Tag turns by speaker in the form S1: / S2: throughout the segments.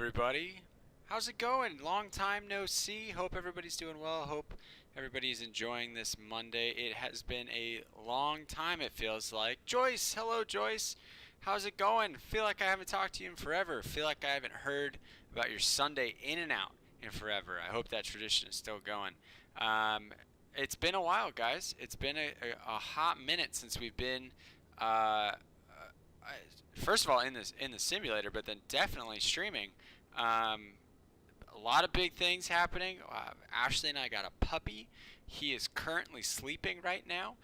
S1: everybody. How's it going? Long time no see. Hope everybody's doing well. Hope everybody's enjoying this Monday. It has been a long time, it feels like. Joyce, hello Joyce. How's it going? Feel like I haven't talked to you in forever. Feel like I haven't heard about your Sunday in and out in forever. I hope that tradition is still going. It's been a while, guys. It's been a hot minute since we've been first of all in the simulator, but then definitely streaming. A lot of big things happening. Ashley and I got a puppy. He is currently sleeping right now,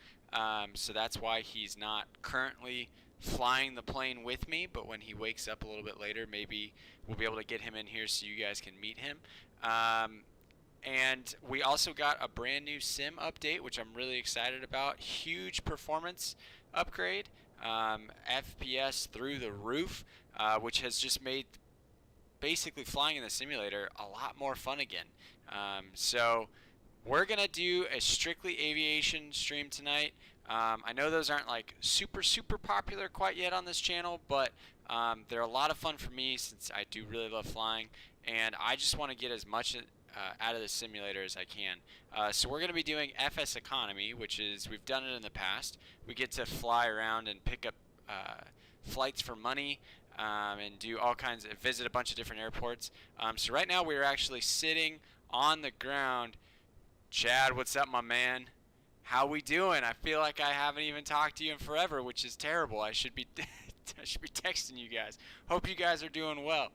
S1: so that's why he's not currently flying the plane with me. But when he wakes up a little bit later, maybe we'll be able to get him in here so you guys can meet him. And we also got a brand new sim update, which I'm really excited about. Huge performance upgrade. FPS through the roof, which has just made basically flying in the simulator a lot more fun again. So we're gonna do a strictly aviation stream tonight. I know those aren't like super popular quite yet on this channel, but they're a lot of fun for me since I do really love flying, and I just want to get as much out of the simulator as I can. So we're going to be doing FSEconomy, which is, we've done it in the past. We get to fly around and pick up flights for money, and do all kinds of, visit a bunch of different airports. So right now we're actually sitting on the ground. Chad, what's up, my man? How we doing? I feel like I haven't even talked to you in forever, which is terrible. I should be I should be texting you guys. Hope you guys are doing well.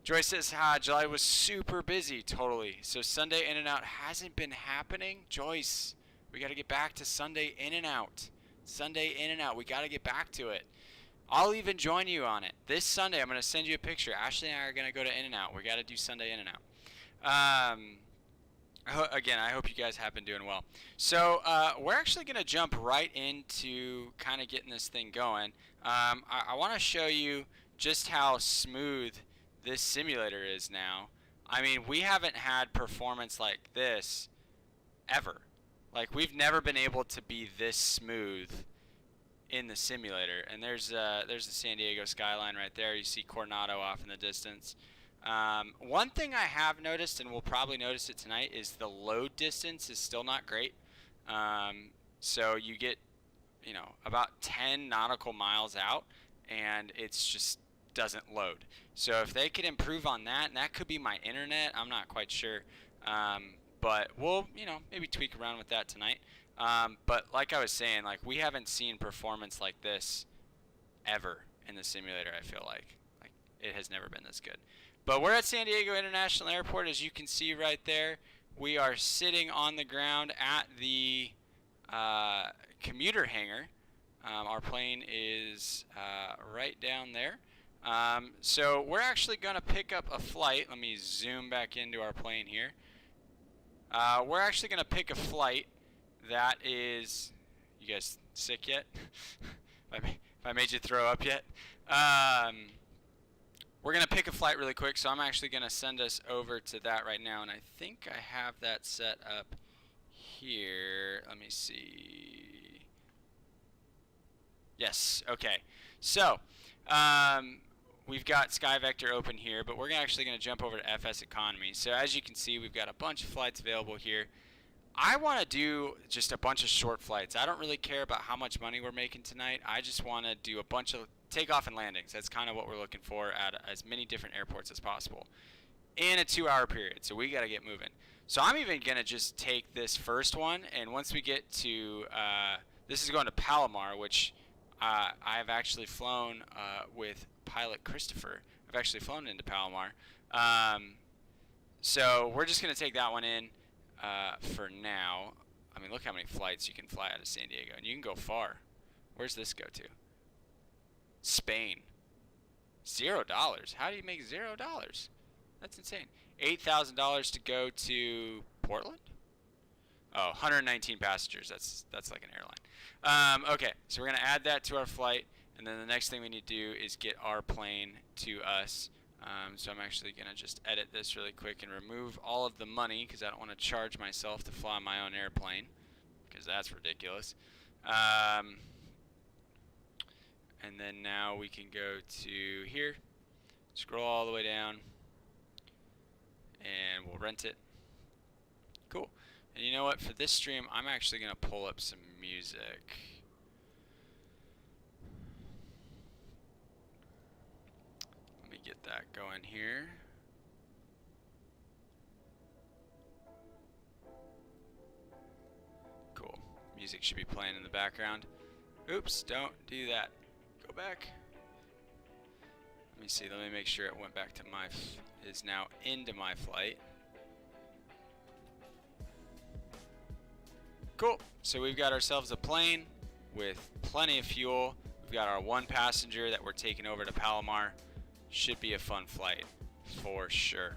S1: Joyce says, hi, July was super busy. Totally. So Sunday in and out hasn't been happening. Joyce, we got to get back to Sunday in and out. Sunday in and out. We got to get back to it. I'll even join you on it. This Sunday, I'm going to send you a picture. Ashley and I are going to go to In and Out. We got to do Sunday in and out. Again, I hope you guys have been doing well. So we're actually going to jump right into kind of getting this thing going. I want to show you just how smooth this simulator is now. I mean, we haven't had performance like this ever. Like, we've never been able to be this smooth in the simulator. And there's the San Diego skyline right there. You see Coronado off in the distance. One thing I have noticed, and we'll probably notice it tonight, is the load distance is still not great. So you get, you know, about 10 nautical miles out, and it's just doesn't load. So if they could improve on that, and that could be my internet, I'm not quite sure. But we'll, you know, maybe tweak around with that tonight. But like I was saying, like, we haven't seen performance like this ever in the simulator, I feel like. Like, it has never been this good. But we're at San Diego International Airport, as you can see right there. We are sitting on the ground at the commuter hangar. Our plane is right down there. So we're actually going to pick up a flight. Let me zoom back into our plane here. We're actually going to pick a flight that is... You guys sick yet? If I made you throw up yet? We're going to pick a flight really quick, so I'm actually going to send us over to that right now, and I think I have that set up here. Let me see. Yes, okay. So, we've got SkyVector open here, but we're actually going to jump over to FSEconomy. So as you can see, we've got a bunch of flights available here. I want to do just a bunch of short flights. I don't really care about how much money we're making tonight. I just want to do a bunch of takeoff and landings. That's kind of what we're looking for at as many different airports as possible in a 2-hour period. So we got to get moving. So I'm even going to just take this first one, and once we get to, this is going to Palomar, which I've actually flown with pilot Christopher. I've actually flown into Palomar. So we're just going to take that one in for now. I mean, look how many flights you can fly out of San Diego, and you can go far. Where's this go to? Spain. $0. How do you make $0? That's insane. $8,000 to go to Portland? Oh, 119 passengers. That's like an airline. Okay, so we're going to add that to our flight, and then the next thing we need to do is get our plane to us. So I'm actually going to just edit this really quick and remove all of the money, because I don't want to charge myself to fly my own airplane, because that's ridiculous. And then now we can go to here, scroll all the way down, and we'll rent it. Cool. And you know what? For this stream, I'm actually going to pull up some music. Let me get that going here. Cool. Music should be playing in the background. Oops, don't do that. Go back. Let me see. Let me make sure it went back to my is now into my flight. Cool. So we've got ourselves a plane with plenty of fuel. We've got our one passenger that we're taking over to Palomar. Should be a fun flight for sure.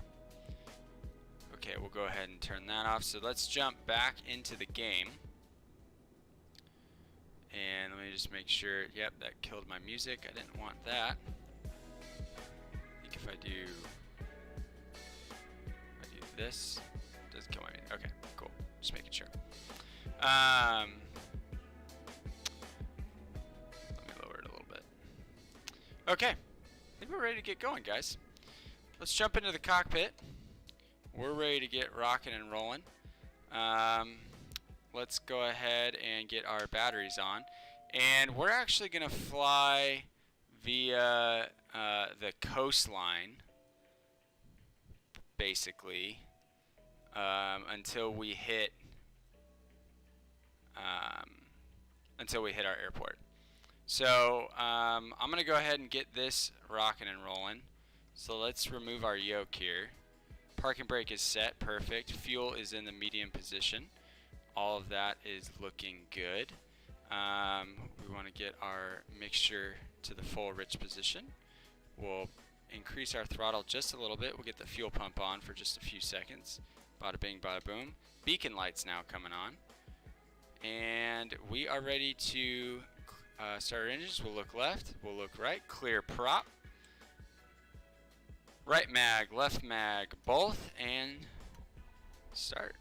S1: Okay, we'll go ahead and turn that off. So let's jump back into the game. And let me just make sure, yep, that killed my music. I didn't want that. I think if I do this, it does kill my music. Okay, cool. Just making sure. Let me lower it a little bit. Okay, I think we're ready to get going, guys. Let's jump into the cockpit. We're ready to get rocking and rolling. Let's go ahead and get our batteries on. And we're actually going to fly via the coastline, basically, until we hit our airport. So I'm going to go ahead and get this rocking and rolling. So let's remove our yoke here. Parking brake is set, perfect. Fuel is in the medium position. All of that is looking good. We want to get our mixture to the full rich position. We'll increase our throttle just a little bit. We'll get the fuel pump on for just a few seconds. Bada bing, bada boom. Beacon lights now coming on. And we are ready to start our engines. We'll look left, we'll look right. Clear prop. Right mag, left mag, both, and start.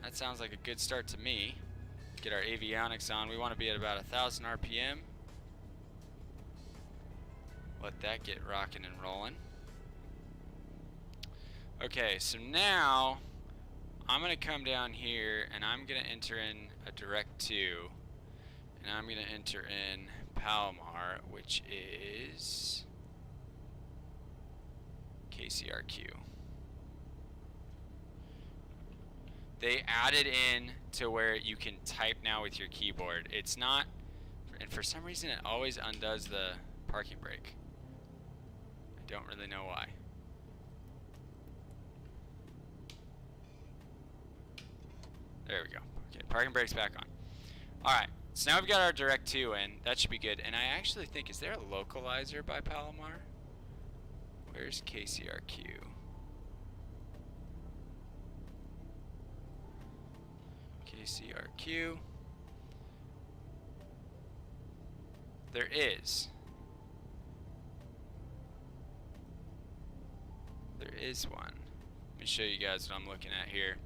S1: That sounds like a good start to me. Get our avionics on. We want to be at about 1,000 RPM. Let that get rocking and rolling. Okay, so now I'm going to come down here and I'm going to enter in a direct to. And I'm going to enter in Palomar, which is KCRQ. They added in to where you can type now with your keyboard. It's not, and for some reason it always undoes the parking brake. I don't really know why. There we go. Okay, parking brake's back on. Alright, so now we've got our direct to in. That should be good. And I actually think, is there a localizer by Palomar? Where's KCRQ? KCRQ. There is. There is one. Let me show you guys what I'm looking at here.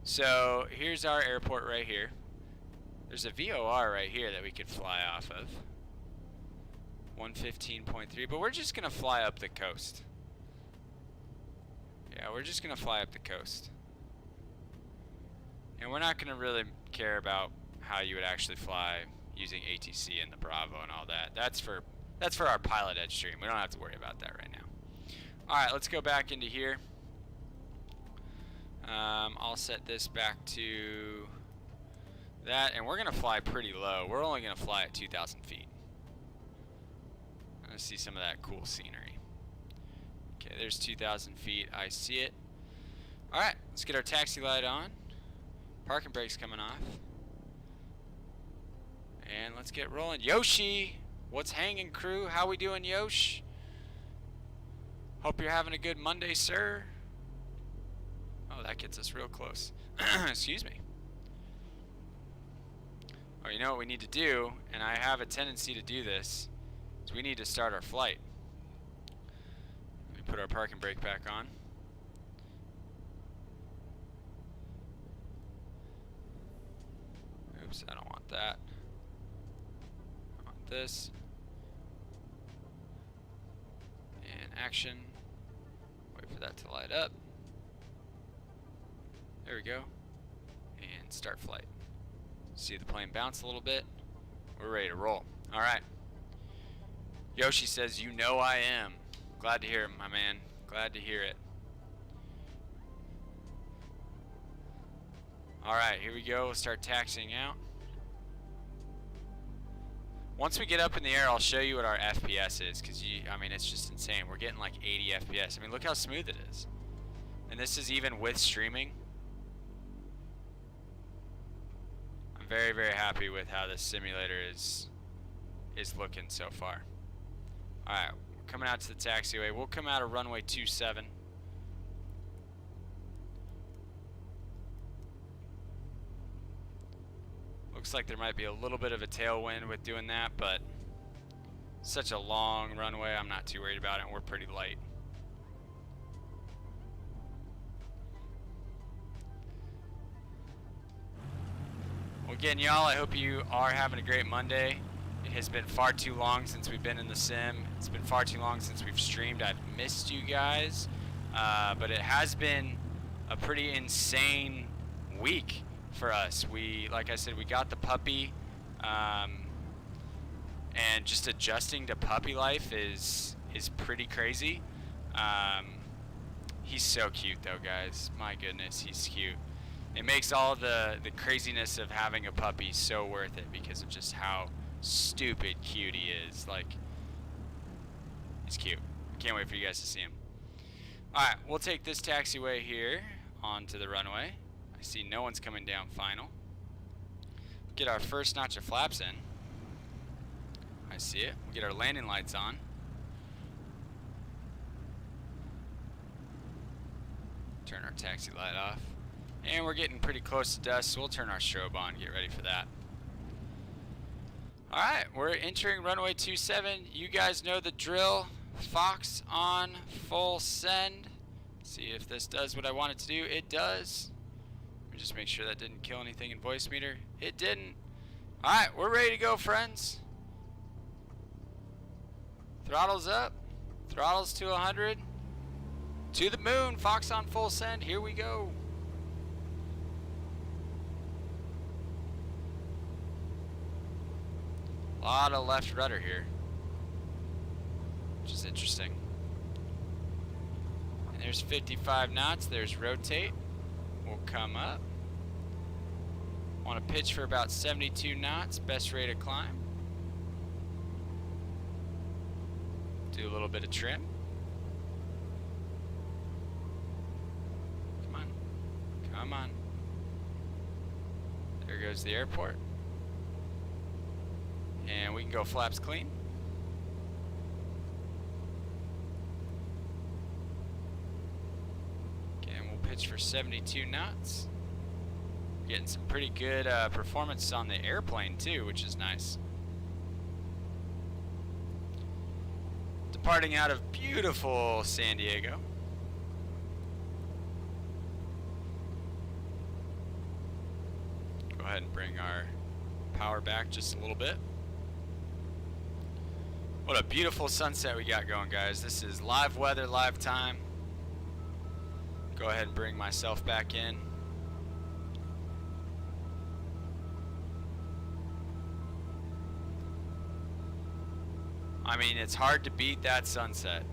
S1: So here's our airport right here. There's a VOR right here that we could fly off of. 115.3, but we're just gonna fly up the coast. Yeah, we're just gonna fly up the coast. And we're not gonna really care about how you would actually fly using ATC and the Bravo and all that. That's for our pilot edge stream. We don't have to worry about that right now. Alright, let's go back into here. I'll set this back to that, and we're gonna fly pretty low. We're only gonna fly at 2,000 feet. I'm gonna see some of that cool scenery. Okay, there's 2,000 feet. I see it. Alright, let's get our taxi light on. Parking brake's coming off. And let's get rolling. Yoshi! What's hanging, crew? How we doing, Yosh? Hope you're having a good Monday, sir. Oh, that gets us real close. Excuse me. Oh, you know what we need to do, and I have a tendency to do this, is we need to start our flight. Let me put our parking brake back on. Oops, I don't want that. I want this. And action. Wait for for that to light up. There we go. And start flight. See the plane bounce a little bit. We're ready to roll. All right. Yoshi says, "You know I am." Glad to hear it, my man. Glad to hear it. All right, here we go. We'll start taxiing out. Once we get up in the air, I'll show you what our FPS is, because I mean, it's just insane. We're getting like 80 FPS. I mean, look how smooth it is. And this is even with streaming. I'm very, very happy with how this simulator is looking so far. All right, we're coming out to the taxiway. We'll come out of runway 27. Looks like there might be a little bit of a tailwind with doing that, but such a long runway, I'm not too worried about it, and we're pretty light. Well, again, y'all, I hope you are having a great Monday. It has been far too long since we've been in the sim. It's been far too long since we've streamed. I've missed you guys, but it has been a pretty insane week for us. Like I said, we got the puppy, and just adjusting to puppy life is pretty crazy. He's so cute though, guys. My goodness, he's cute. It makes all the craziness of having a puppy so worth it because of just how stupid cute he is. Like, he's cute. Can't wait for you guys to see him. Alright, we'll take this taxiway here onto the runway. I see no one's coming down final. Get our first notch of flaps in. I see it. We'll get our landing lights on. Turn our taxi light off. And we're getting pretty close to dusk, so we'll turn our strobe on and get ready for that. Alright, we're entering runway 27. You guys know the drill. Fox on full send. See if this does what I want it to do. It does. Let me just make sure that didn't kill anything in voice meter. It didn't. Alright, we're ready to go, friends. Throttles up. Throttles to 100. To the moon. Fox on full send. Here we go. A lot of left rudder here, which is interesting. And there's 55 knots. There's rotate. We'll come up. Want to pitch for about 72 knots. Best rate of climb. Do a little bit of trim. Come on. Come on. There goes the airport. And we can go flaps clean. Okay, and we'll pitch for 72 knots. Getting some pretty good performance on the airplane too, which is nice. Departing out of beautiful San Diego. Go ahead and bring our power back just a little bit. What a beautiful sunset we got going, guys. This is live weather, live time. Go ahead and bring myself back in. I mean, it's hard to beat that sunset.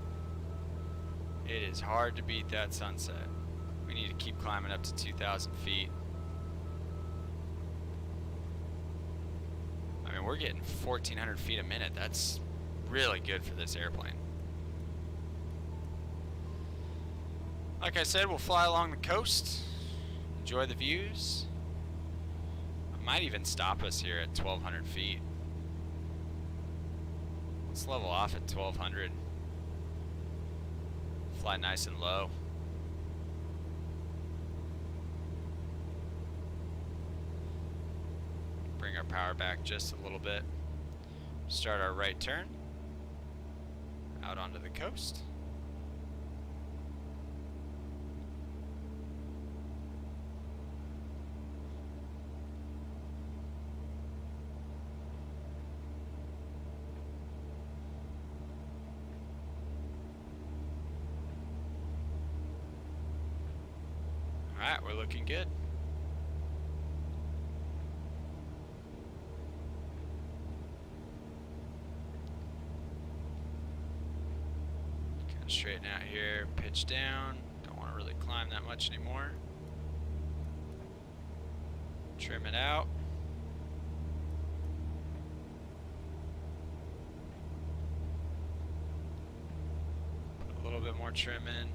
S1: It is hard to beat that sunset. We need to keep climbing up to 2,000 feet. I mean, we're getting 1,400 feet a minute. That's really good for this airplane. Like I said, we'll fly along the coast, enjoy the views. I might even stop us here at 1,200 feet. Let's level off at 1,200. Fly nice and low. Bring our power back just a little bit. Start our right turn. Out onto the coast. Alright, we're looking good. Kind of straighten out here, pitch down. Don't want to really climb that much anymore. Trim it out. Put a little bit more trim in.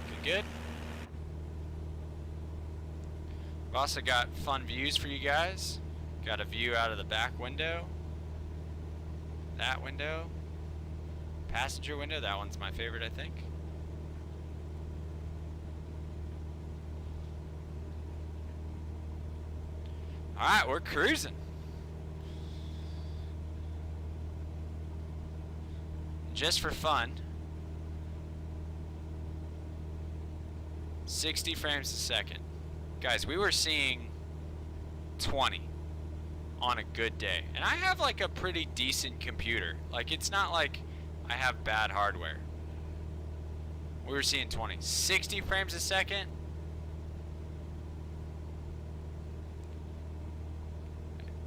S1: Looking good. I've also got fun views for you guys. Got a view out of the back window. That window. Passenger window. That one's my favorite, I think. Alright, we're cruising. Just for fun, 60 frames a second. Guys, we were seeing 20 on a good day. And I have like a pretty decent computer. Like, it's not like I have bad hardware. We were seeing 20. 60 frames a second?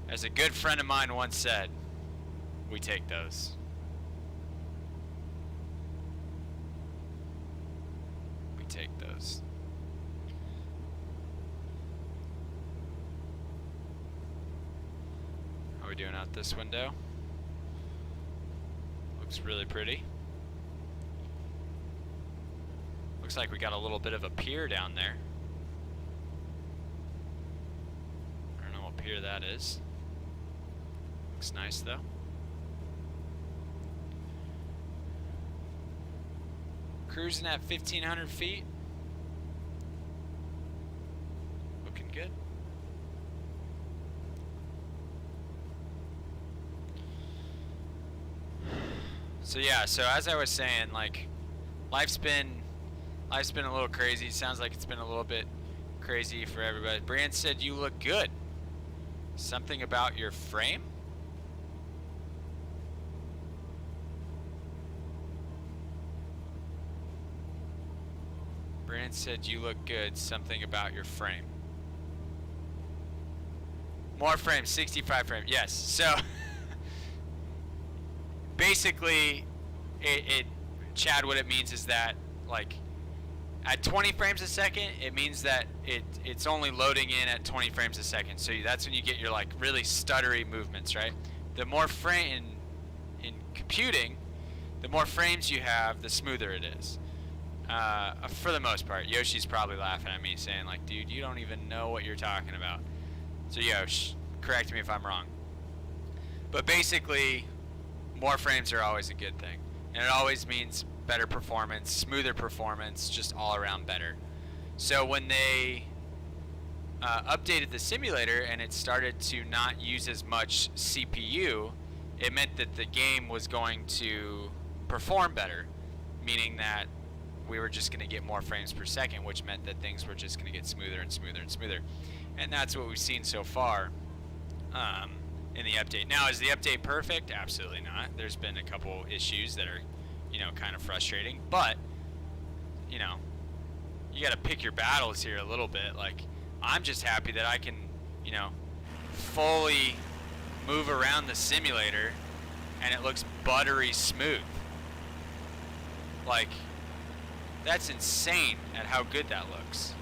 S1: As a good friend of mine once said, we take those. We take those. How are we doing out this window? Looks really pretty. Looks like we got a little bit of a pier down there. I don't know what pier that is. Looks nice though. Cruising at 1,500 feet. Looking good. So yeah, so as I was saying, like, life's been a little crazy. Sounds like it's been a little bit crazy for everybody. Brand said you look good. Something about your frame? Brand said you look good. Something about your frame. More frames, 65 frames. Yes. So basically, Chad, what it means is that, like, at 20 frames a second, it means that it's only loading in at 20 frames a second. So that's when you get your, like, really stuttery movements, right? The more frame in computing, the more frames you have, the smoother it is. For the most part. Yoshi's probably laughing at me saying, like, dude, you don't even know what you're talking about. So Yosh, correct me if I'm wrong. But basically, more frames are always a good thing. And it always means better performance, smoother performance, just all around better. So when they updated the simulator and it started to not use as much CPU, it meant that the game was going to perform better, meaning that we were just going to get more frames per second, which meant that things were just going to get smoother and smoother and smoother. And that's what we've seen so far in the update. Now, is the update perfect? Absolutely not. There's been a couple issues that are, you know, kind of frustrating. But, you know, you got to pick your battles here a little bit. Like, I'm just happy that I can, you know, fully move around the simulator and it looks buttery smooth. Like, that's insane at how good that looks.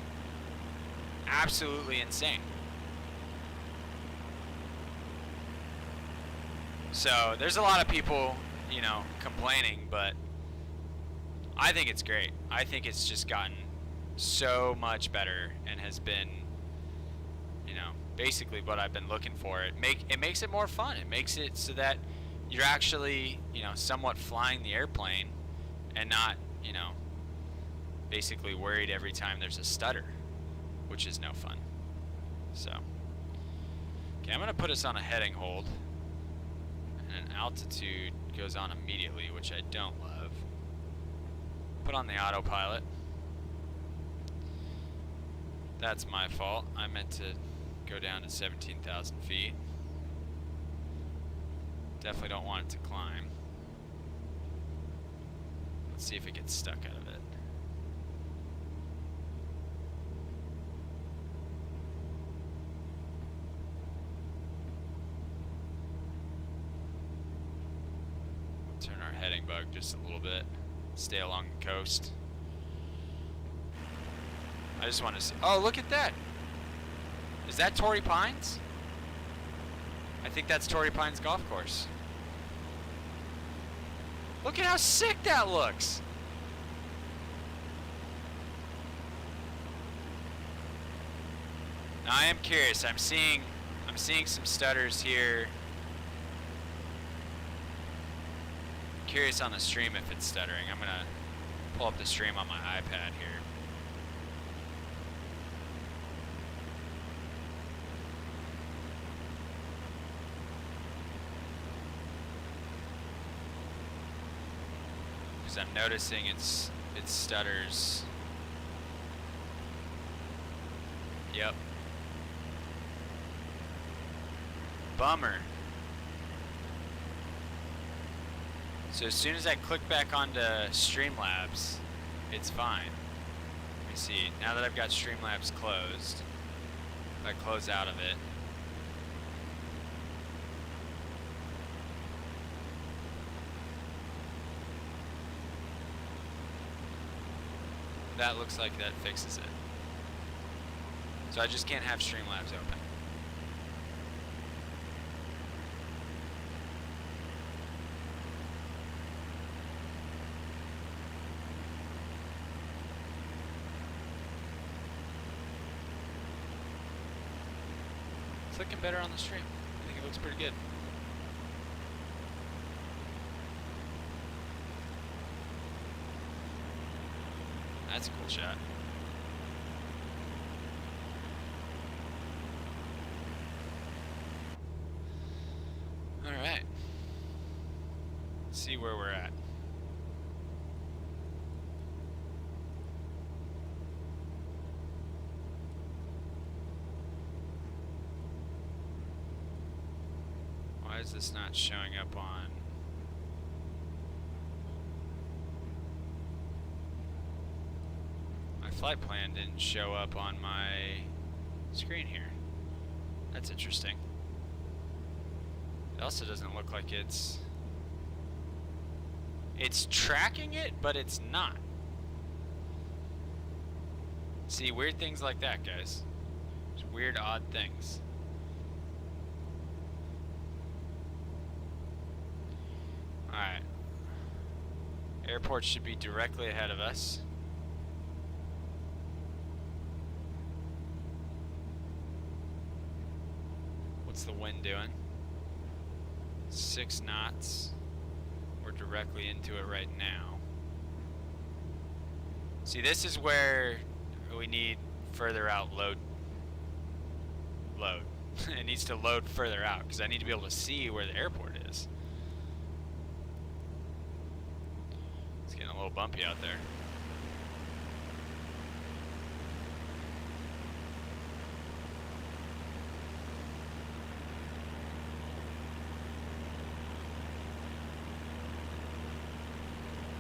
S1: Absolutely insane. So there's a lot of people, you know, complaining, but I think it's great. I think it's just gotten so much better and has been, you know, basically what I've been looking for. It makes it more fun. It makes it so that you're actually, you know, somewhat flying the airplane and not, you know, basically worried every time there's a stutter, which is no fun. So, okay, I'm gonna put us on a heading hold, and an altitude goes on immediately, which I don't love. Put on the autopilot. That's my fault. I meant to go down to 17,000 feet. Definitely don't want it to climb. Let's see if it gets stuck out of it. Turn our heading bug just a little bit. Stay along the coast. I just want to see. Oh, look at that! Is that Torrey Pines? I think that's Torrey Pines Golf Course. Look at how sick that looks! Now I am curious. I'm seeing some stutters here. Curious on the stream if it's stuttering. I'm gonna pull up the stream on my iPad here. Because I'm noticing it stutters. Yep. Bummer. So as soon as I click back onto Streamlabs, it's fine. Let me see. Now that I've got Streamlabs closed, if I close out of it, that looks like that fixes it. So I just can't have Streamlabs open. It's looking better on the stream. I think it looks pretty good. That's a cool shot. Alright. Let's see where we're at. Why is this not showing up on? My flight plan didn't show up on my screen here. That's interesting. It also doesn't look like it's tracking it, but it's not. See, weird things like that, guys. Just weird, odd things. Alright. Airport should be directly ahead of us. What's the wind doing? 6 knots. We're directly into it right now. See, this is where we need further out load. It needs to load further out because I need to be able to see where the airport is. It's getting a little bumpy out there.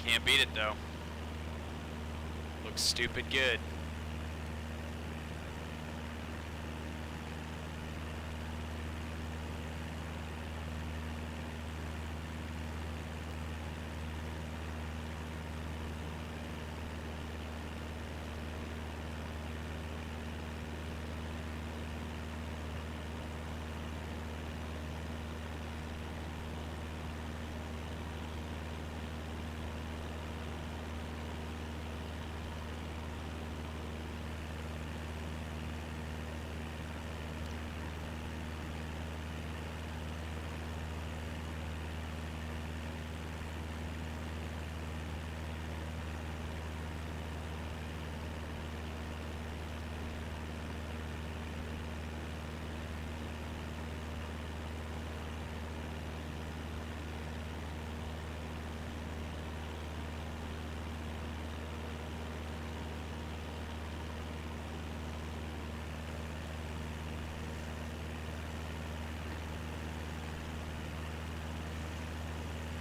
S1: Can't beat it though. Looks stupid good.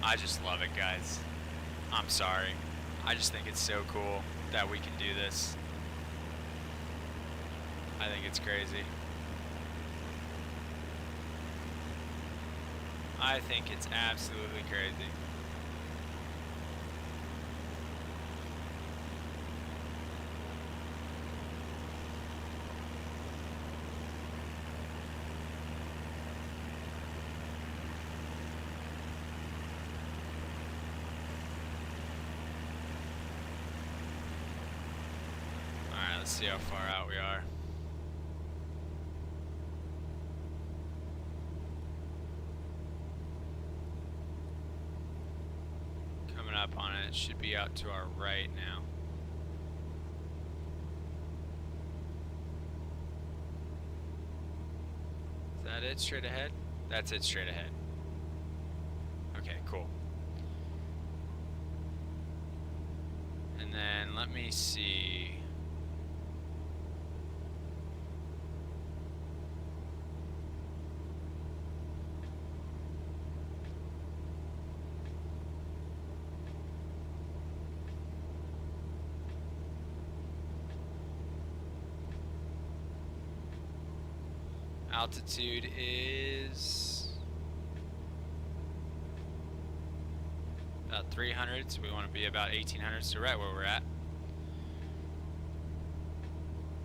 S1: I just love it, guys. I'm sorry. I just think it's so cool that we can do this. I think it's crazy. I think it's absolutely crazy. Alright, let's see how far out we are. Up on it. It should be out to our right now. Is that it straight ahead? That's it straight ahead. Okay, cool. And then let me see. Altitude is about 300, so we want to be about 1800, so right where we're at.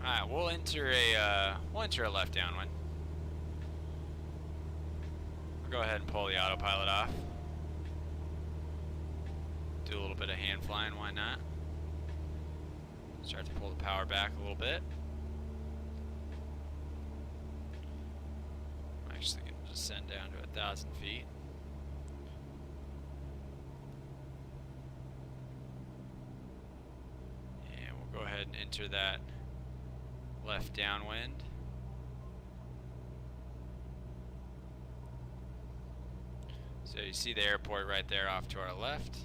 S1: Alright, we'll enter a left downwind. We'll go ahead and pull the autopilot off. Do a little bit of hand flying, why not? Start to pull the power back a little bit. Actually going to descend down to 1,000 feet. And we'll go ahead and enter that left downwind. So you see the airport right there off to our left.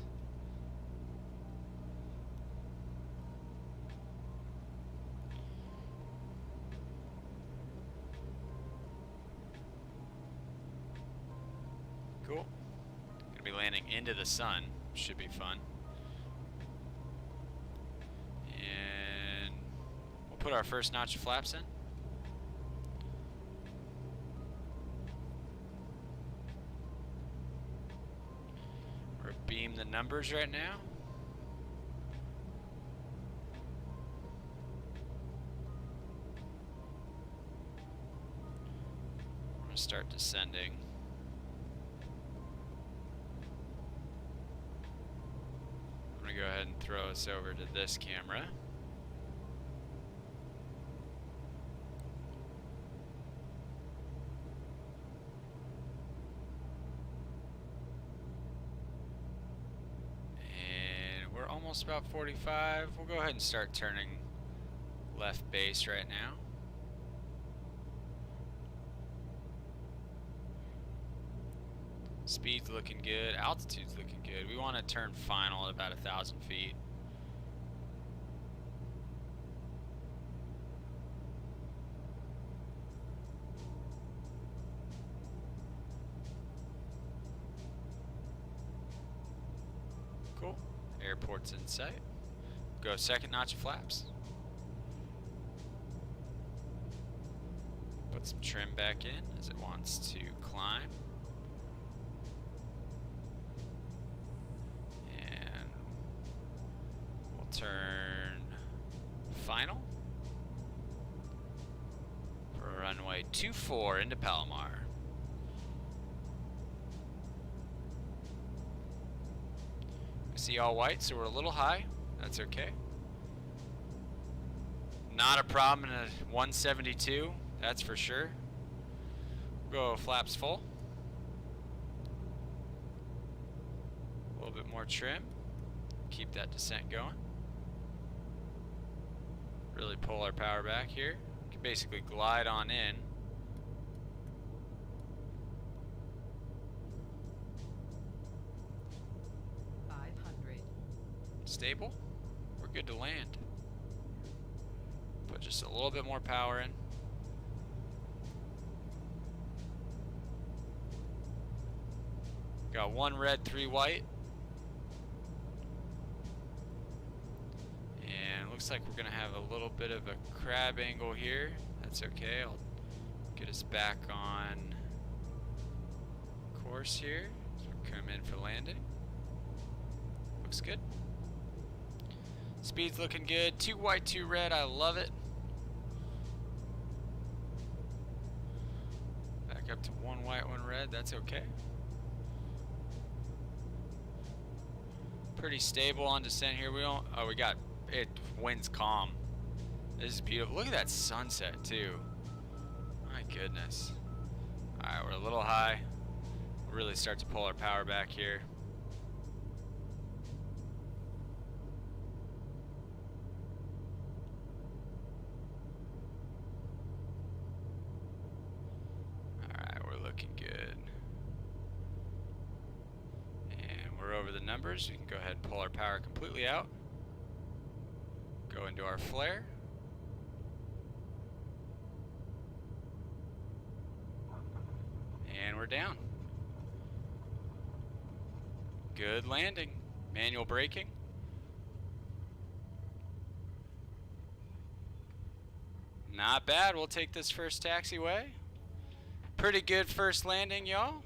S1: Cool. Gonna be landing into the sun. Should be fun. And we'll put our first notch of flaps in. We're beam the numbers right now. We're gonna start descending. Go ahead and throw us over to this camera. And we're almost about 45. We'll go ahead and start turning left base right now. Speed's looking good, altitude's looking good. We want to turn final at about 1,000 feet. Cool. Airport's in sight. Go second notch of flaps. Put some trim back in as it wants to climb. Turn final for runway 24 into Palomar. We see all white, so we're a little high. That's okay. Not a problem in a 172, that's for sure. Go flaps full. A little bit more trim. Keep that descent going. Really pull our power back here. You can basically glide on in. Stable. We're good to land. Put just a little bit more power in. Got 1 red, 3 white. And looks like we're gonna have a little bit of a crab angle here. That's okay, I'll get us back on course here. So we come in for landing. Looks good. Speed's looking good. 2 white, 2 red, I love it. Back up to 1 white, 1 red, that's okay. Pretty stable on descent here. We don't, oh, we got, it winds calm. This is beautiful. Look at that sunset too. My goodness. Alright, we're a little high. We'll really start to pull our power back here. Alright, we're looking good. Over the numbers, we can go ahead and pull our power completely out. Go into our flare. And we're down. Good landing. Manual braking. Not bad. We'll take this first taxiway. Pretty good first landing, y'all.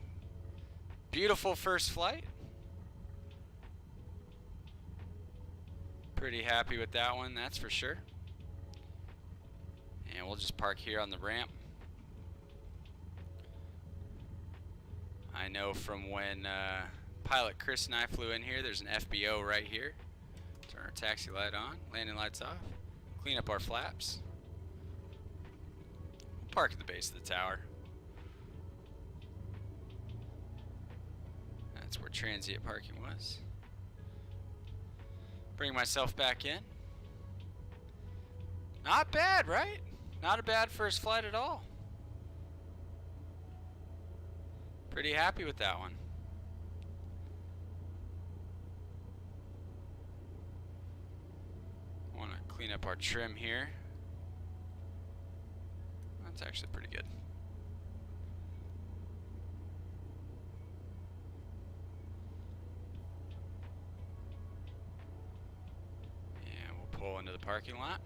S1: Beautiful first flight. Pretty happy with that one, that's for sure. And we'll just park here on the ramp. I know from when pilot Chris and I flew in here, there's an FBO right here. Turn our taxi light on, landing lights off, clean up our flaps. We'll park at the base of the tower. That's where transient parking was. Bring myself back in. Not bad, right? Not a bad first flight at all. Pretty happy with that one. Want to clean up our trim here. That's actually pretty good. Pull into the parking lot.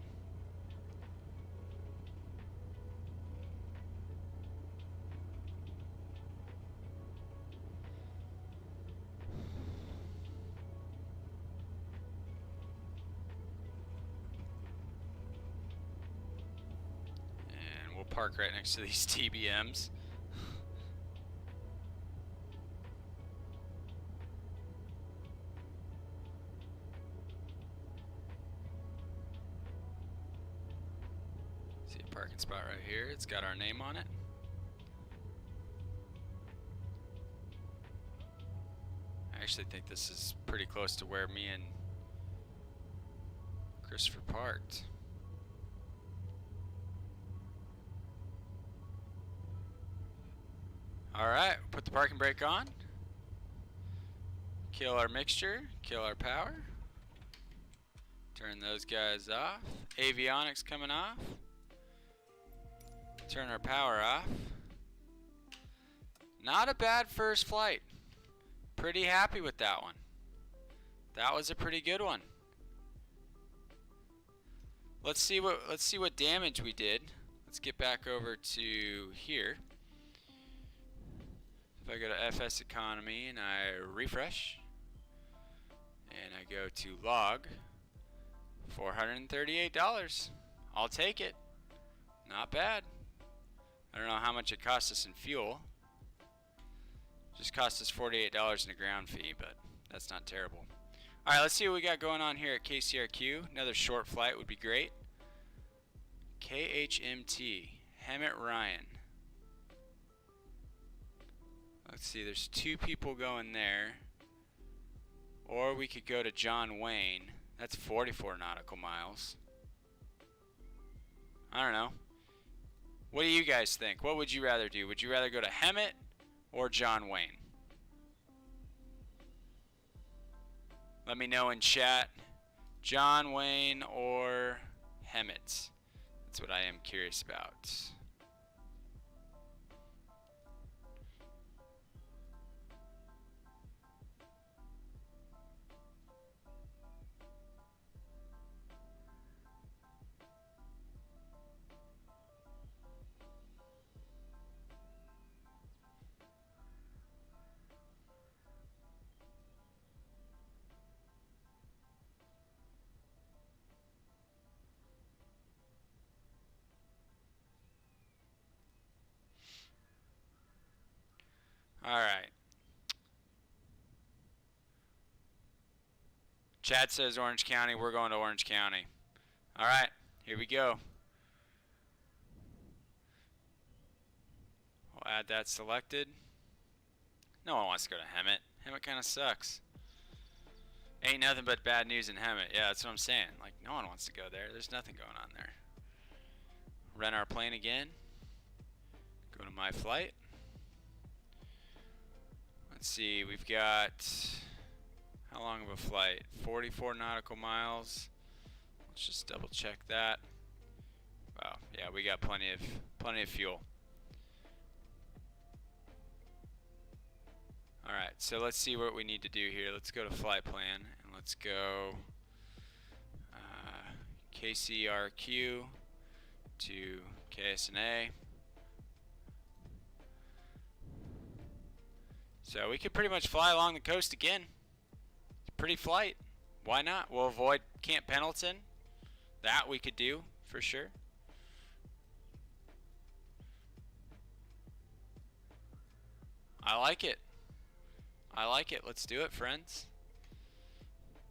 S1: And we'll park right next to these TBMs. Parking spot right here. It's got our name on it. I actually think this is pretty close to where me and Christopher parked. Alright, put the parking brake on. Kill our mixture, kill our power. Turn those guys off. Avionics coming off. Turn our power off. Not a bad first flight. Pretty happy with that one. That was a pretty good one. Let's see what damage we did. Let's get back over to here. If I go to FSEconomy and I refresh and I go to log, $438. I'll take it. Not bad. I don't know how much it cost us in fuel. Just cost us $48 in a ground fee, but that's not terrible. Alright, let's see what we got going on here at KCRQ. Another short flight would be great. KHMT, Hemet Ryan. Let's see, there's 2 people going there. Or we could go to John Wayne. That's 44 nautical miles. I don't know. What do you guys think? What would you rather do? Would you rather go to Hemet or John Wayne? Let me know in chat. John Wayne or Hemet? That's what I am curious about. All right. Chad says Orange County. We're going to Orange County. All right, here we go. We'll add that selected. No one wants to go to Hemet. Hemet kind of sucks. Ain't nothing but bad news in Hemet. Yeah, that's what I'm saying. Like, no one wants to go there. There's nothing going on there. Rent our plane again. Go to my flight. Let's see, we've got, how long of a flight? 44 nautical miles. Let's just double check that. Wow, yeah, we got plenty of fuel. All right, so let's see what we need to do here. Let's go to flight plan and let's go KCRQ to KSNA. So we could pretty much fly along the coast again. It's a pretty flight. Why not? We'll avoid Camp Pendleton. That we could do for sure. I like it. I like it. Let's do it, friends.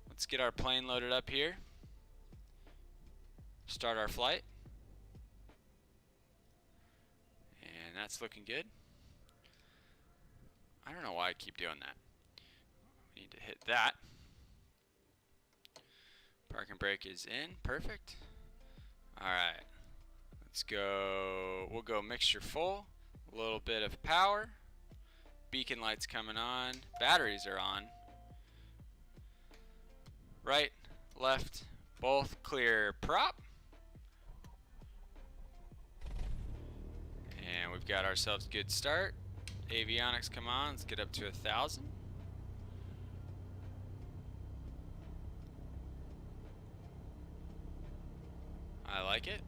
S1: Let's get our plane loaded up here. Start our flight. And that's looking good. I don't know why I keep doing that. We need to hit that. Parking brake is in. Perfect. Alright. Let's go. We'll go mixture full. A little bit of power. Beacon lights coming on. Batteries are on. Right, left, both clear prop. And we've got ourselves a good start. Avionics come on. Let's get up to 1,000. I like it.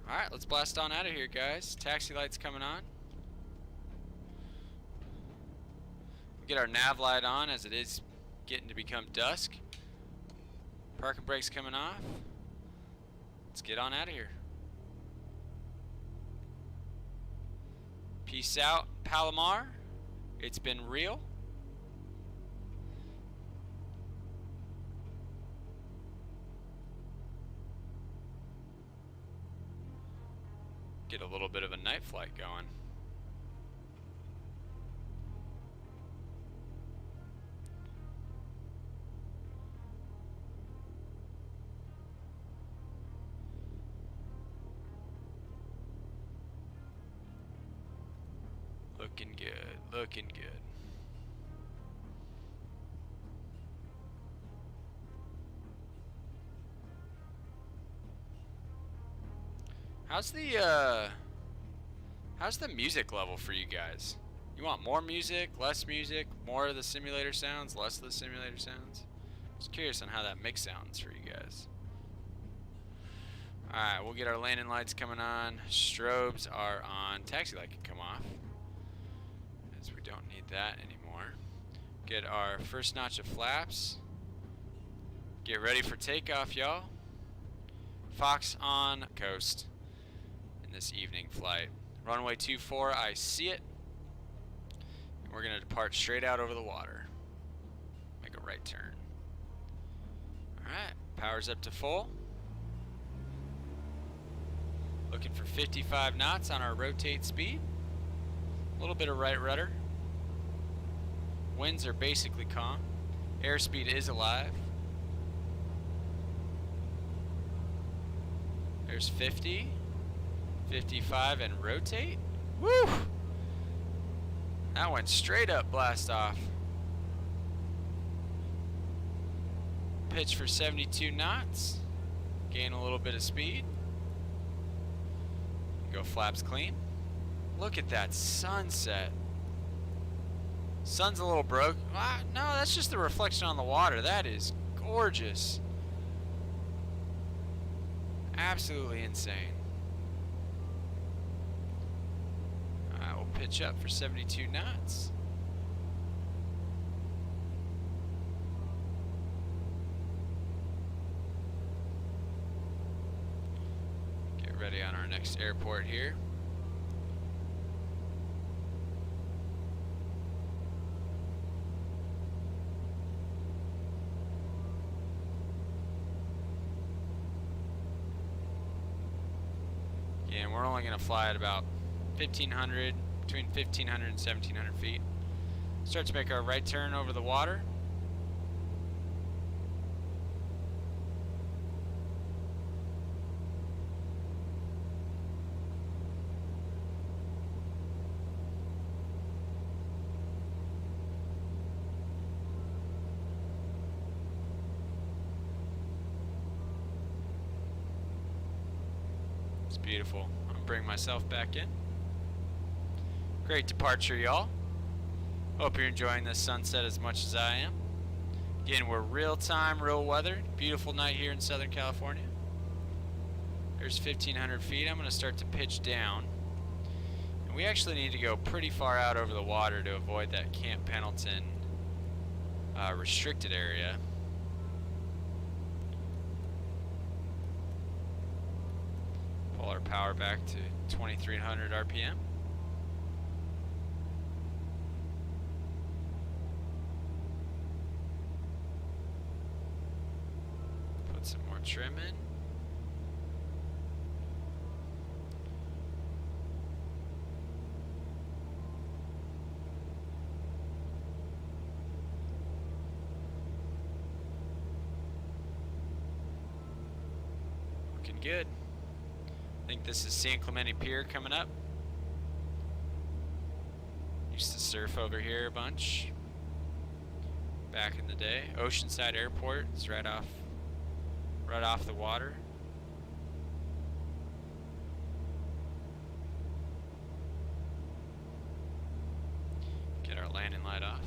S1: Alright, let's blast on out of here, guys. Taxi lights coming on. We'll get our nav light on as it is getting to become dusk. Parking brakes coming off. Let's get on out of here. Peace out, Palomar. It's been real. Get a little bit of a night flight going. Looking good, looking good. How's the music level for you guys? You want more music, less music, more of the simulator sounds, less of the simulator sounds? Just curious on how that mix sounds for you guys. Alright, we'll get our landing lights coming on. Strobes are on. Taxi light can come off, as we don't need that anymore. Get our first notch of flaps. Get ready for takeoff, y'all. Fox on coast in this evening flight. Runway 24, I see it. And we're going to depart straight out over the water. Make a right turn. Alright, power's up to full. Looking for 55 knots on our rotate speed. A little bit of right rudder. Winds are basically calm. Airspeed is alive. There's 50, 55, and rotate. Woo! That went straight up, blast off. Pitch for 72 knots. Gain a little bit of speed. Go flaps clean. Look at that sunset. Sun's a little broke. Ah, no, that's just the reflection on the water. That is gorgeous. Absolutely insane. Alright, we'll pitch up for 72 knots. Get ready on our next airport here. Again, we're only going to fly at about 1,500, between 1,500 and 1,700 feet. Start to make our right turn over the water. It's beautiful. I'm going to bring myself back in. Great departure, y'all. Hope you're enjoying this sunset as much as I am. Again, we're real time, real weather. Beautiful night here in Southern California. There's 1,500 feet. I'm going to start to pitch down. And we actually need to go pretty far out over the water to avoid that Camp Pendleton restricted area. Pull our power back to 2,300 RPM. Put some more trim in. Looking good. I think this is San Clemente Pier coming up. Used to surf over here a bunch back in the day. Oceanside Airport is right off the water. Get our landing light off.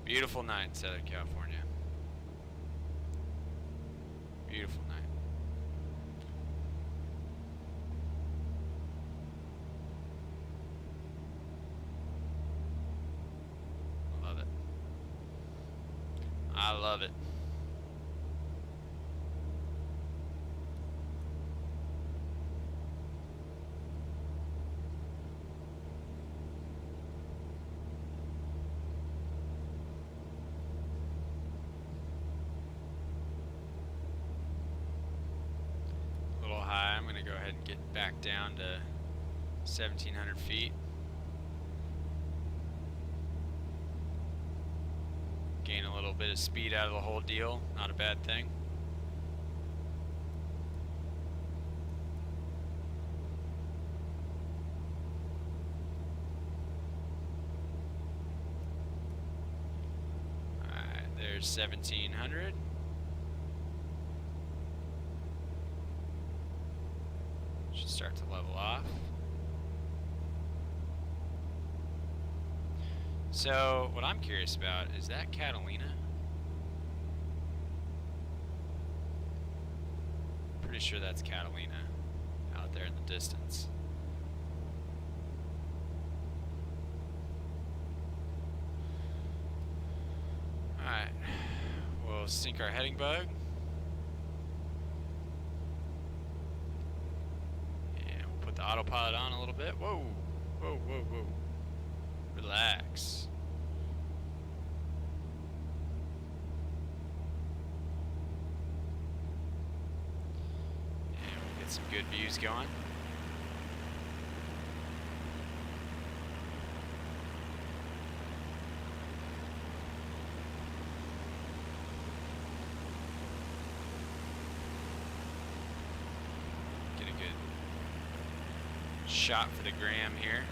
S1: Beautiful night in Southern California. Beautiful night. Love it. I love it. I'm going to go ahead and get back down to 1,700 feet. Gain a little bit of speed out of the whole deal. Not a bad thing. Alright, there's 1,700. Start to level off. So what I'm curious about is that Catalina. Pretty sure that's Catalina out there in the distance. Alright, we'll sink our heading bug. The autopilot on a little bit. Whoa, whoa, whoa, whoa. Relax. And we'll get some good views going. Get a good shot for the gram here.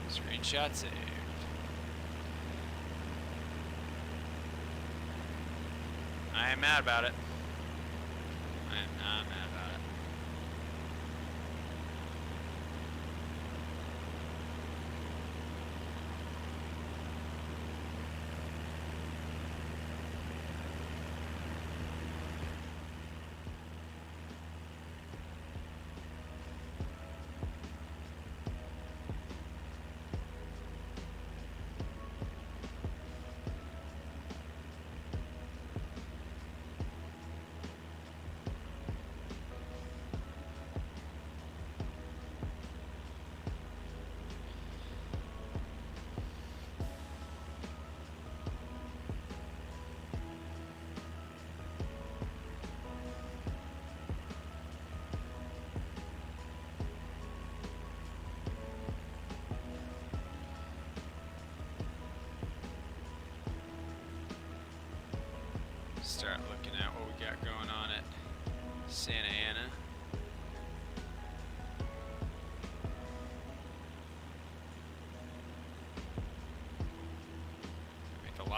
S1: Screenshot saved. I am mad about it. I am not mad about it.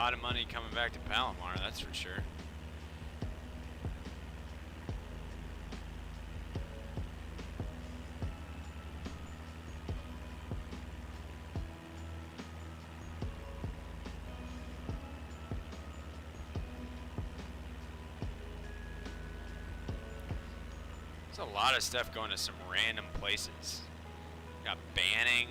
S1: lot of money coming back to Palomar, that's for sure. There's a lot of stuff going to some random places. Got Banning.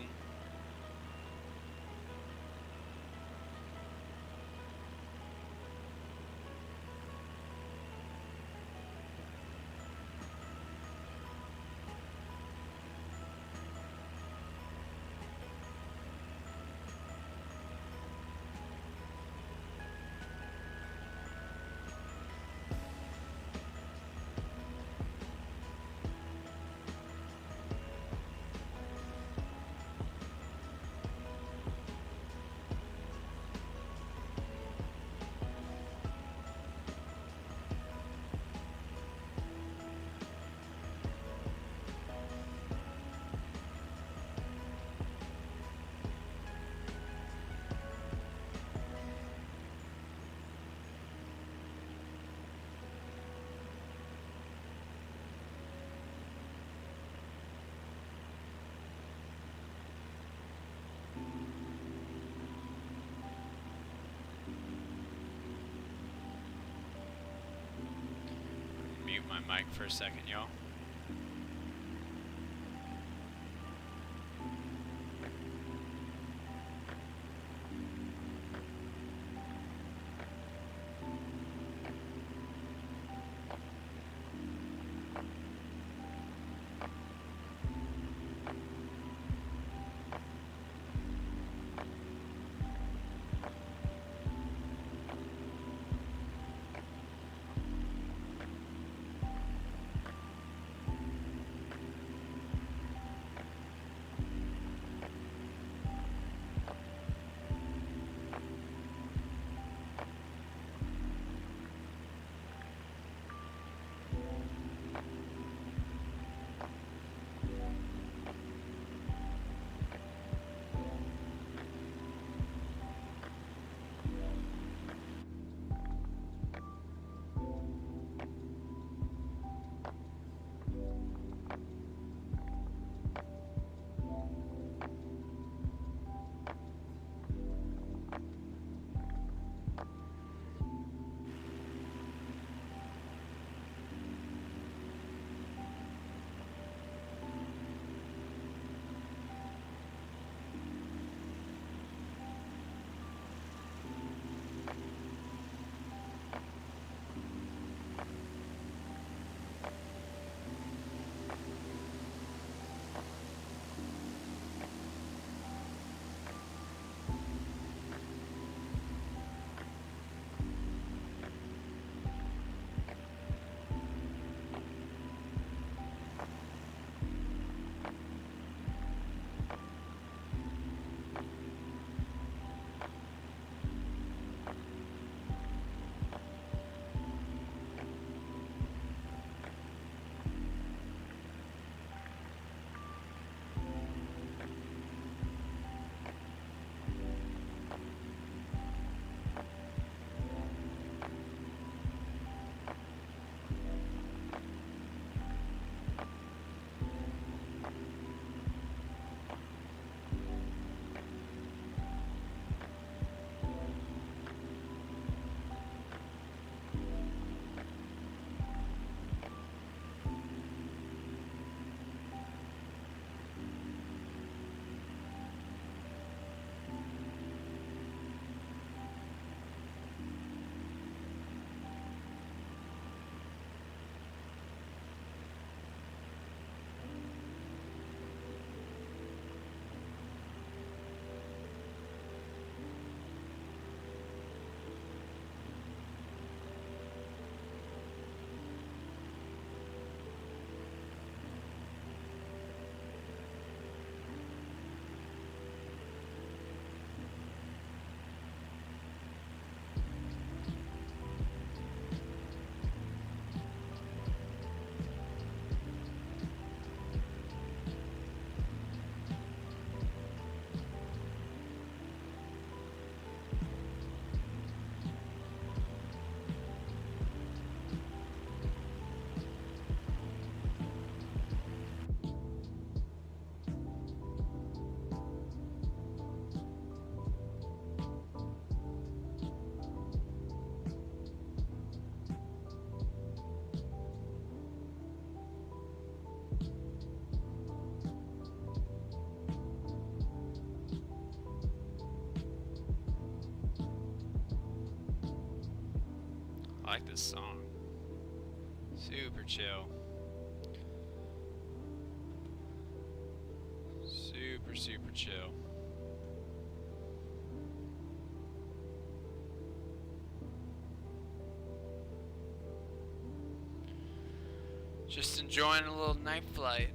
S1: Mute my mic for a second, y'all. this song. Super chill. Super, super chill. Just enjoying a little night flight.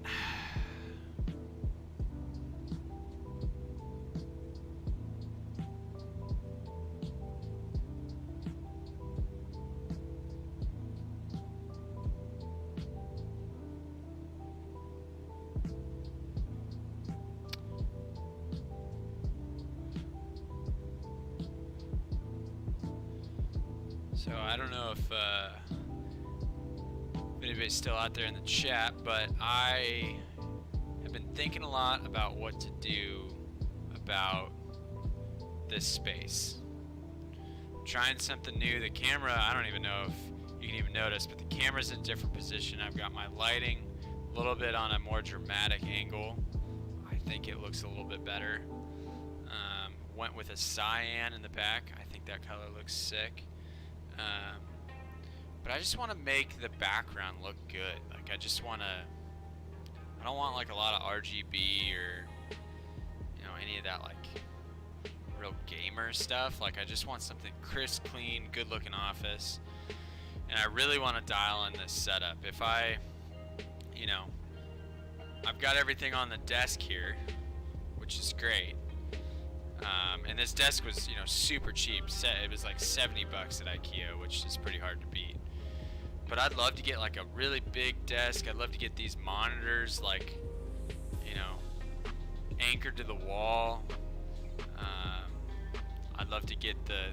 S1: So I don't know if anybody's still out there in the chat, but I have been thinking a lot about what to do about this space. I'm trying something new. The camera, I don't even know if you can even notice, but the camera's in a different position. I've got my lighting a little bit on a more dramatic angle. I think it looks a little bit better. Went with a cyan in the back. I think that color looks sick. But I just want to make the background look good. Like I don't want like a lot of RGB or, you know, any of that like real gamer stuff. Like I just want something crisp, clean, good looking office. And I really want to dial in this setup. If you know, I've got everything on the desk here, which is great. And this desk was, you know, super cheap. It was like 70 bucks at IKEA, which is pretty hard to beat. But I'd love to get like a really big desk. I'd love to get these monitors like, you know, anchored to the wall. I'd love to get the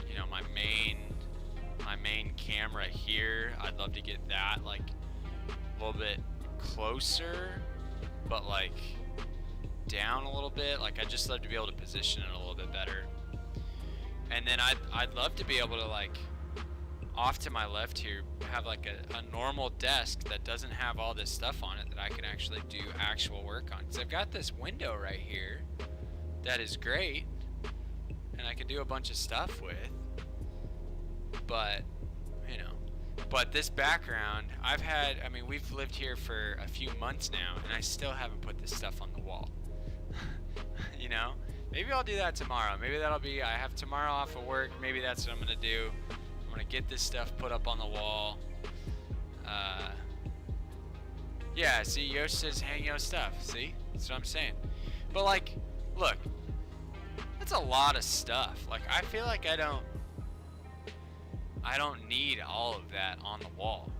S1: you know, my main camera here. I'd love to get that like a little bit closer, but like down a little bit. Like I'd just love to be able to position it a little bit better. And then I'd love to be able to like off to my left here have like a normal desk that doesn't have all this stuff on it that I can actually do actual work on. Because I've got this window right here that is great and I could do a bunch of stuff with, but you know, but this background I mean we've lived here for a few months now and I still haven't put this stuff on the wall. You know, maybe I'll do that tomorrow. Maybe that'll be, I have tomorrow off of work, maybe that's what I'm gonna do. I'm gonna get this stuff put up on the wall. Yeah, see, Yosh says hang your stuff. See, that's what I'm saying. But like, look, that's a lot of stuff. Like I feel like I don't need all of that on the wall.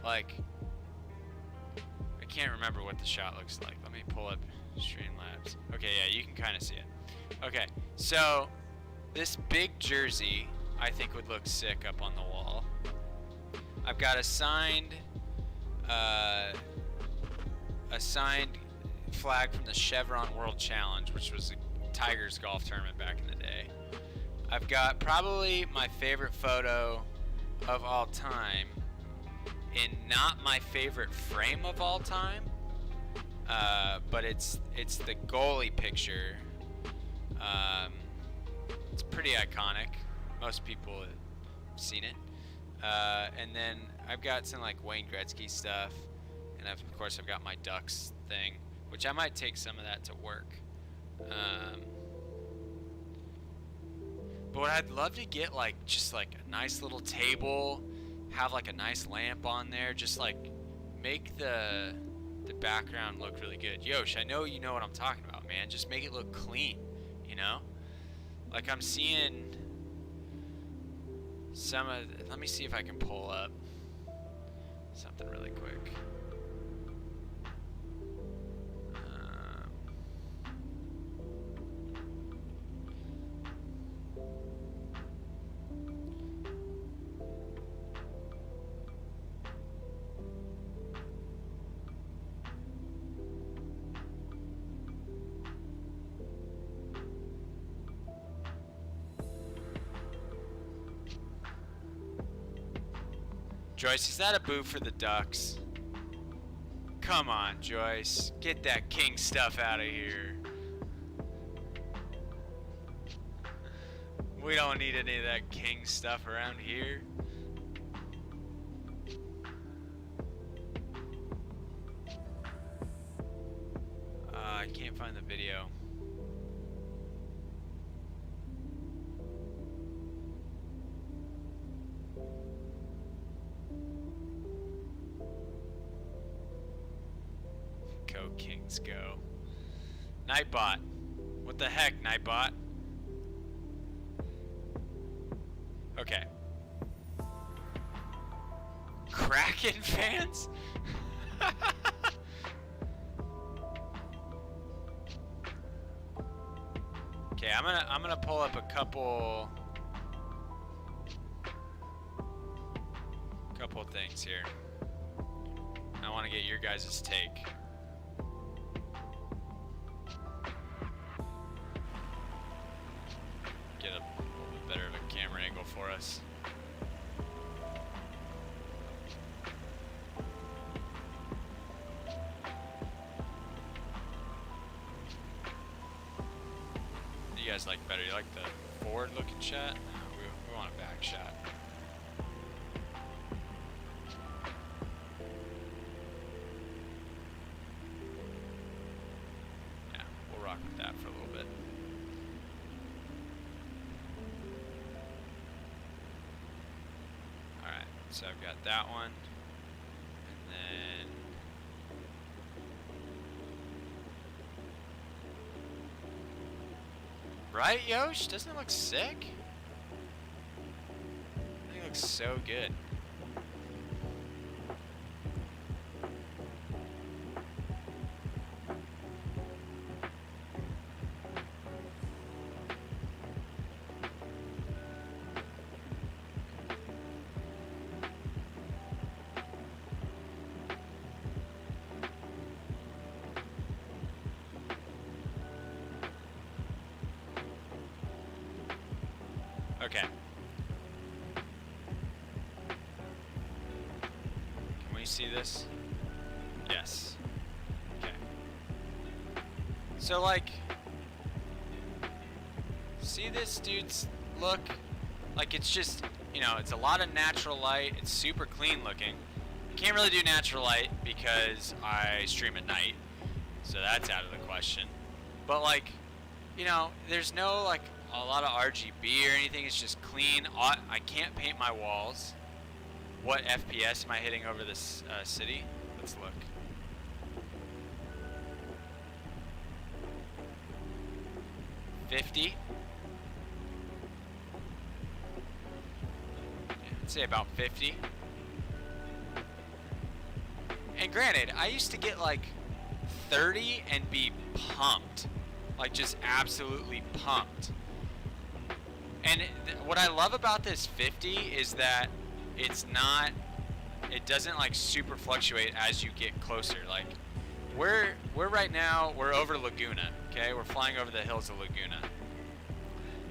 S1: Like I can't remember what the shot looks like. Let me pull up Streamlabs. Okay, yeah, you can kind of see it. Okay, so this big jersey I think would look sick up on the wall. I've got a signed flag from the Chevron World Challenge, which was a Tigers golf tournament back in the day. I've got probably my favorite photo of all time, and not my favorite frame of all time, but it's the goalie picture. It's pretty iconic. Most people have seen it. And then I've got some like Wayne Gretzky stuff, and of course I've got my Ducks thing, which I might take some of that to work. But what I'd love to get, like, just like a nice little table, have like a nice lamp on there, just like make the background look really good. Yosh, I know you know what I'm talking about, man. Just make it look clean, you know? Like I'm seeing some of, let me see if I can pull up something really quick. Joyce, is that a boo for the Ducks? Come on, Joyce. Get that king stuff out of here. We don't need any of that king stuff around here. I can't find the video. Go Kings go. Nightbot. What the heck, Nightbot? Okay. Kraken fans? Okay, I'm gonna pull up a couple things here. I want to get your guys' take. Get a little bit better of a camera angle for us. You guys like better? You like the forward-looking shot? No, we want a back shot. Yeah, we'll rock with that for a little bit. All right, so I've got that one, and then. Right, Yosh? Doesn't it look sick? I think it looks so good. Okay. Can we see this? Yes. Okay. So, like, see this dude's look? Like, it's just, you know, it's a lot of natural light. It's super clean looking. Can't really do natural light because I stream at night. So that's out of the question. But, like, you know, there's no, like, a lot of RGB or anything. It's just clean. I can't paint my walls. What FPS am I hitting over this city? Let's look. $50. Yeah, I'd say about 50. And granted, I used to get like 30 and be pumped. Like just absolutely pumped. And what I love about this 50 is that it doesn't like super fluctuate as you get closer. Like we're right now, we're over Laguna, okay? We're flying over the hills of Laguna.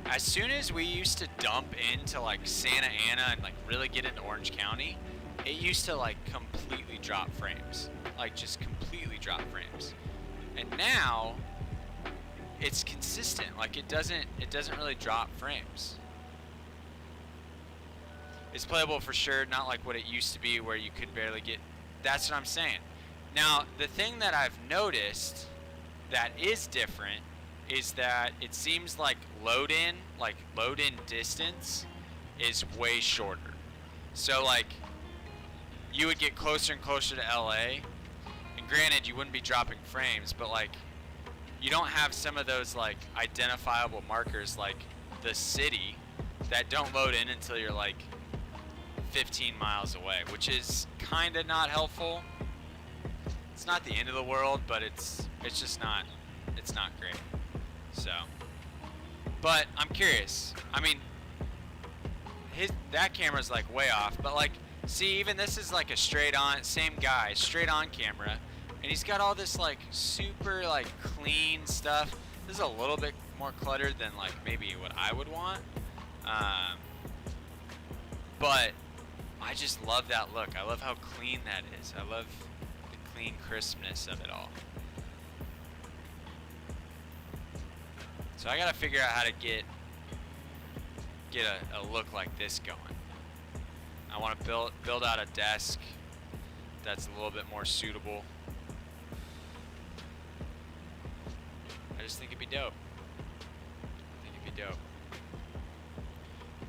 S1: As soon as we used to dump into like Santa Ana and like really get into Orange County, it used to like completely drop frames. Like just completely drop frames. And now it's consistent. Like it doesn't really drop frames. It's playable for sure, not like what it used to be where you could barely get. That's what I'm saying. Now, the thing that I've noticed that is different is that it seems like load-in distance is way shorter. So like you would get closer and closer to LA, and granted you wouldn't be dropping frames, but like you don't have some of those like identifiable markers like the city that don't load in until you're like 15 miles away, which is kind of not helpful. It's not the end of the world, but it's just not, it's not great. So, but I'm curious. I mean, that camera's like way off, but like, see, even this is like a straight on, same guy, straight on camera. And he's got all this like super like clean stuff. This is a little bit more cluttered than like maybe what I would want. But I just love that look. I love how clean that is. I love the clean crispness of it all. So I gotta figure out how to get a look like this going. I want to build out a desk that's a little bit more suitable. I just think it'd be dope. I think it'd be dope.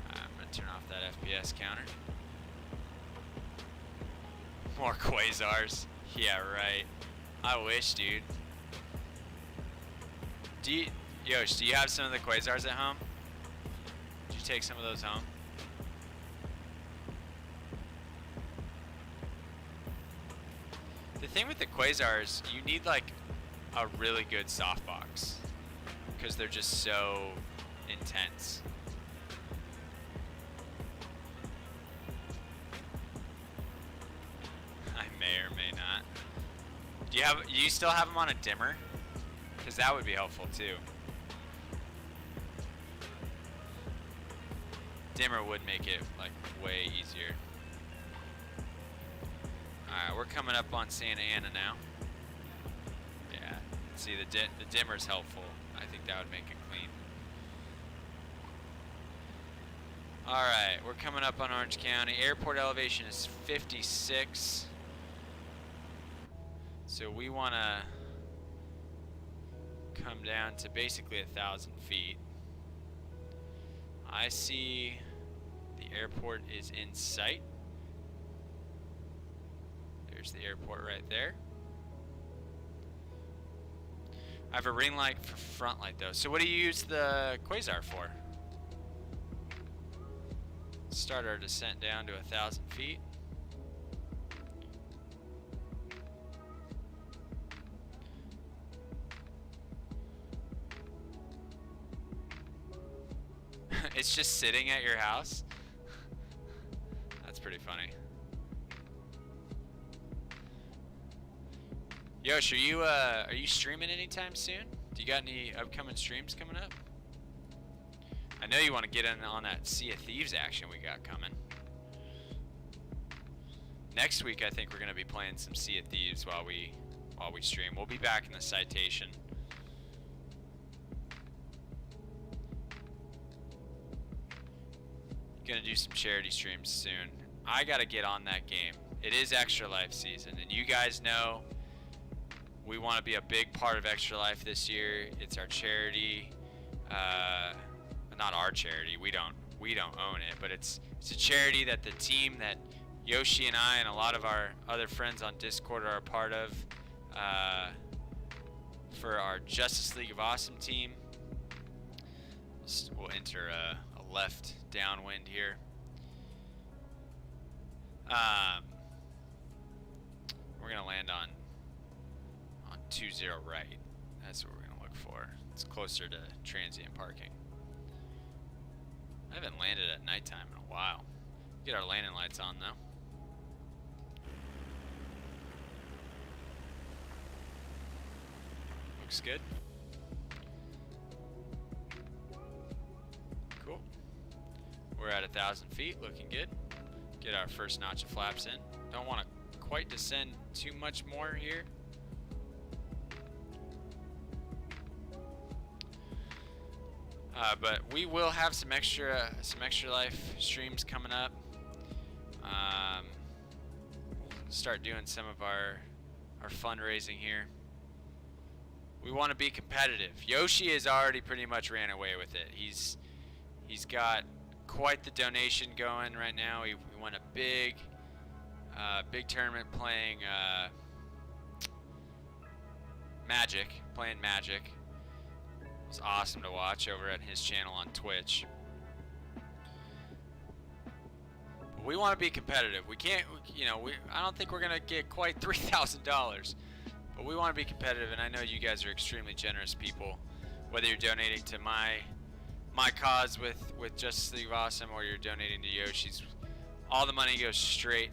S1: I'm gonna turn off that FPS counter. More quasars. Yeah, right. I wish, dude. Yosh, do you have some of the quasars at home? Did you take some of those home? The thing with the quasars, you need like a really good softbox because they're just so intense. I may or may not. Do you still have them on a dimmer? Because that would be helpful too. Dimmer would make it like way easier. Alright, we're coming up on Santa Ana now. Yeah, see the dimmer's helpful. I think that would make it clean. Alright, we're coming up on Orange County. Airport elevation is 56. So we want to come down to basically 1,000 feet. I see the airport is in sight. There's the airport right there. I have a ring light for front light though. So what do you use the quasar for? Start our descent down to 1,000 feet. It's just sitting at your house. That's pretty funny. Yosh, are you streaming anytime soon? Do you got any upcoming streams coming up? I know you want to get in on that Sea of Thieves action we got coming. Next week, I think we're gonna be playing some Sea of Thieves while we stream. We'll be back in the citation. Gonna do some charity streams soon. I gotta get on that game. It is Extra Life season, and you guys know we want to be a big part of Extra Life this year. It's our charity, not our charity. We don't own it, but it's a charity that the team that Yoshi and I and a lot of our other friends on Discord are a part of, for our Justice League of Awesome team. We'll enter a left downwind here. We're gonna land on 20 right. That's what we're gonna look for. It's closer to transient parking. I haven't landed at nighttime in a while. Get our landing lights on though. Looks good. Cool. We're at 1,000 feet, looking good. Get our first notch of flaps in. Don't want to quite descend too much more here. But we will have some extra life streams coming up. Start doing some of our fundraising here. We want to be competitive. Yoshi has already pretty much ran away with it. He's got quite the donation going right now. We won a big tournament playing playing Magic. It was awesome to watch over at his channel on Twitch. But we want to be competitive. We can't, I don't think we're gonna get quite $3,000, but we want to be competitive. And I know you guys are extremely generous people. Whether you're donating to my cause with Justice League of Awesome or you're donating to Yoshi's, all the money goes straight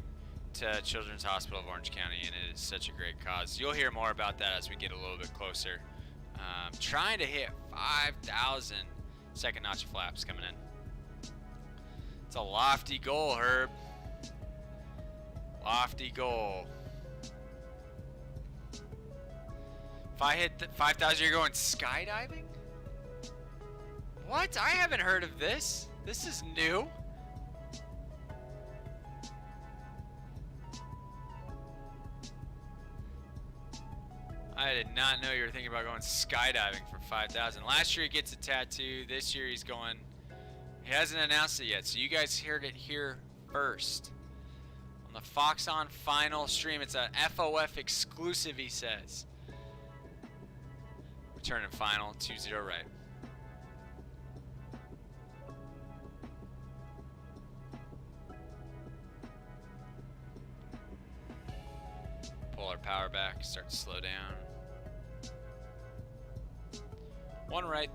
S1: to Children's Hospital of Orange County, and it is such a great cause. You'll hear more about that as we get a little bit closer. Trying to hit 5,000 second notch of flaps coming in. It's a lofty goal, Herb. Lofty goal. If I hit 5,000, you're going skydiving? What? I haven't heard of this. This is new. I did not know you were thinking about going skydiving for 5,000. Last year he gets a tattoo. This year he's going. He hasn't announced it yet, so you guys heard it here first. On the Fox On final stream, it's a FOF exclusive, he says. Return and final, 2-0 right. Pull our power back, start to slow down. 1 right,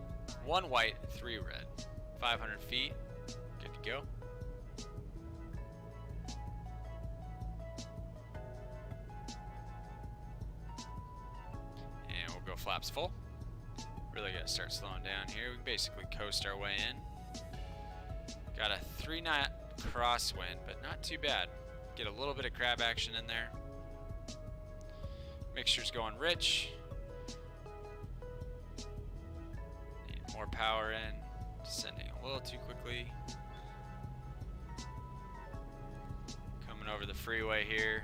S1: 1 white, 3 red. 500 feet, good to go. And we'll go flaps full. Really gotta start slowing down here. We can basically coast our way in. Got a 3-knot crosswind, but not too bad. Get a little bit of crab action in there. Mixture's going rich. Need more power in. Descending a little too quickly. Coming over the freeway here.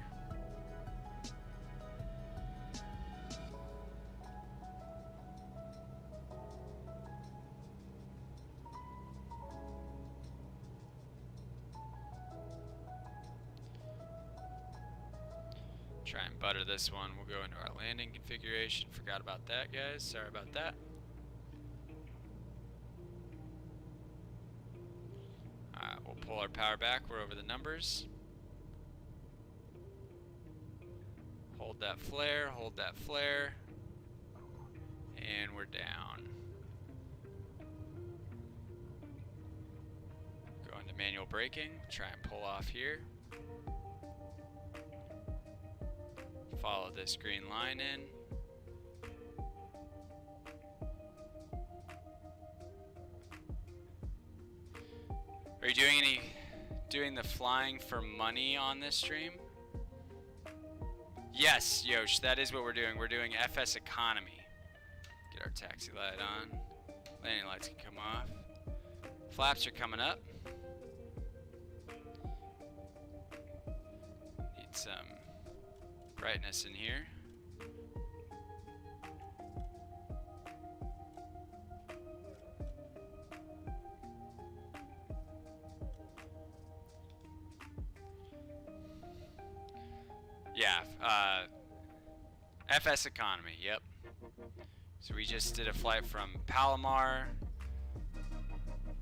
S1: Try and butter this one. We'll go into our landing configuration. Forgot about that, guys. Sorry about that. Alright, we'll pull our power back. We're over the numbers. Hold that flare, hold that flare. And we're down. Go into manual braking. Try and pull off here. Follow this green line in. Are you doing the flying for money on this stream? Yes, Yosh, that is what we're doing. We're doing FSEconomy. Get our taxi light on. Landing lights can come off. Flaps are coming up. Need some brightness in here. Yeah, FSEconomy, yep. So we just did a flight from Palomar,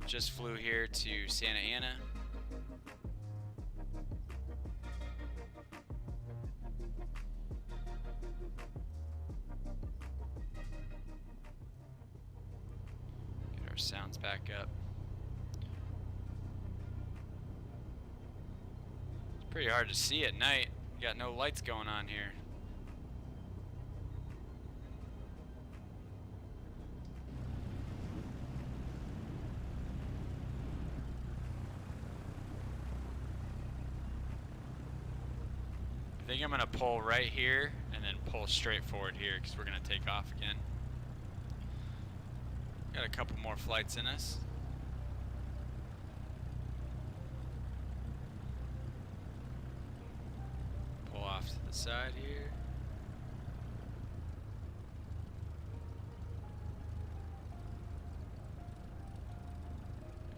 S1: just flew here to Santa Ana. Get our sounds back up. It's pretty hard to see at night. Got no lights going on here. I think I'm gonna pull right here and then pull straight forward here because we're gonna take off again. Got a couple more flights in us. Off to the side here.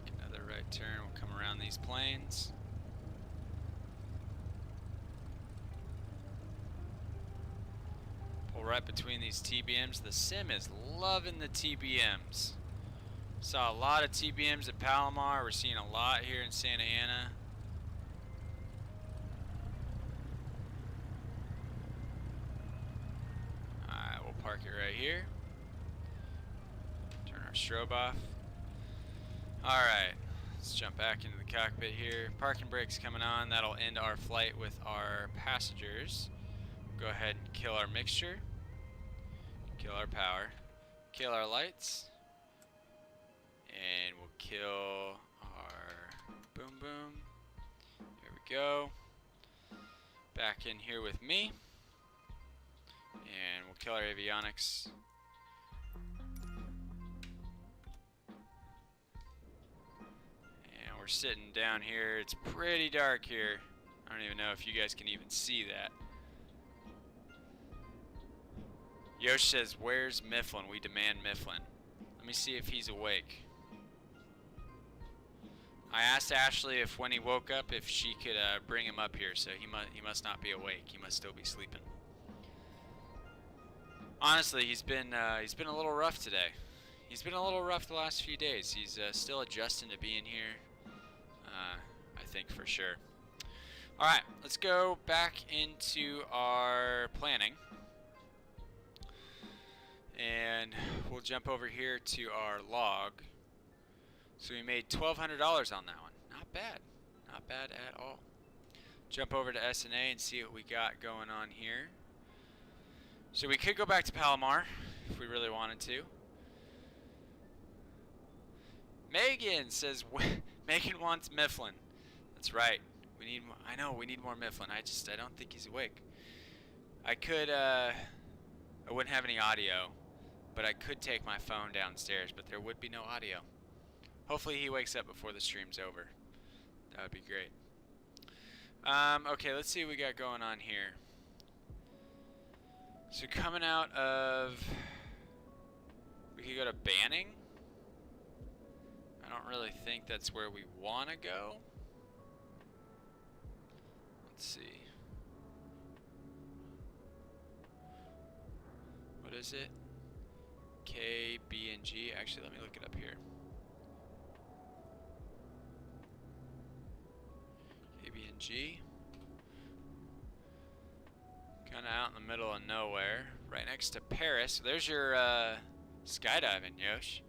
S1: Make another right turn. We'll come around these planes. Pull right between these TBMs. The sim is loving the TBMs. Saw a lot of TBMs at Palomar. We're seeing a lot here in Santa Ana. Park it right here. Turn our strobe off. Alright, let's jump back into the cockpit here. Parking brake's coming on. That'll end our flight with our passengers. Go ahead and kill our mixture. Kill our power. Kill our lights. And we'll kill our boom boom. Here we go. Back in here with me. And we'll kill our avionics. And we're sitting down here. It's pretty dark here. I don't even know if you guys can even see that. Yosh says, where's Mifflin? We demand Mifflin. Let me see if he's awake. I asked Ashley if when he woke up if she could bring him up here, so he must not be awake. He must still be sleeping. Honestly, he's been a little rough today. He's been a little rough the last few days. He's still adjusting to being here. I think for sure. All right, let's go back into our planning. And we'll jump over here to our log. So we made $1,200 on that one. Not bad. Not bad at all. Jump over to SNA and see what we got going on here. So we could go back to Palomar if we really wanted to. Megan says Megan wants Mifflin. That's right. We need more. I know we need more Mifflin. I don't think he's awake. I could I wouldn't have any audio, but I could take my phone downstairs, but there would be no audio. Hopefully he wakes up before the stream's over. That would be great. Okay, let's see what we got going on here. So coming out of, we could go to Banning. I don't really think that's where we want to go. Let's see. What is it? K, B, and G. Actually, let me look it up here. K, B, and G. Kind of out in the middle of nowhere, right next to Paris. There's your skydiving, Yosh.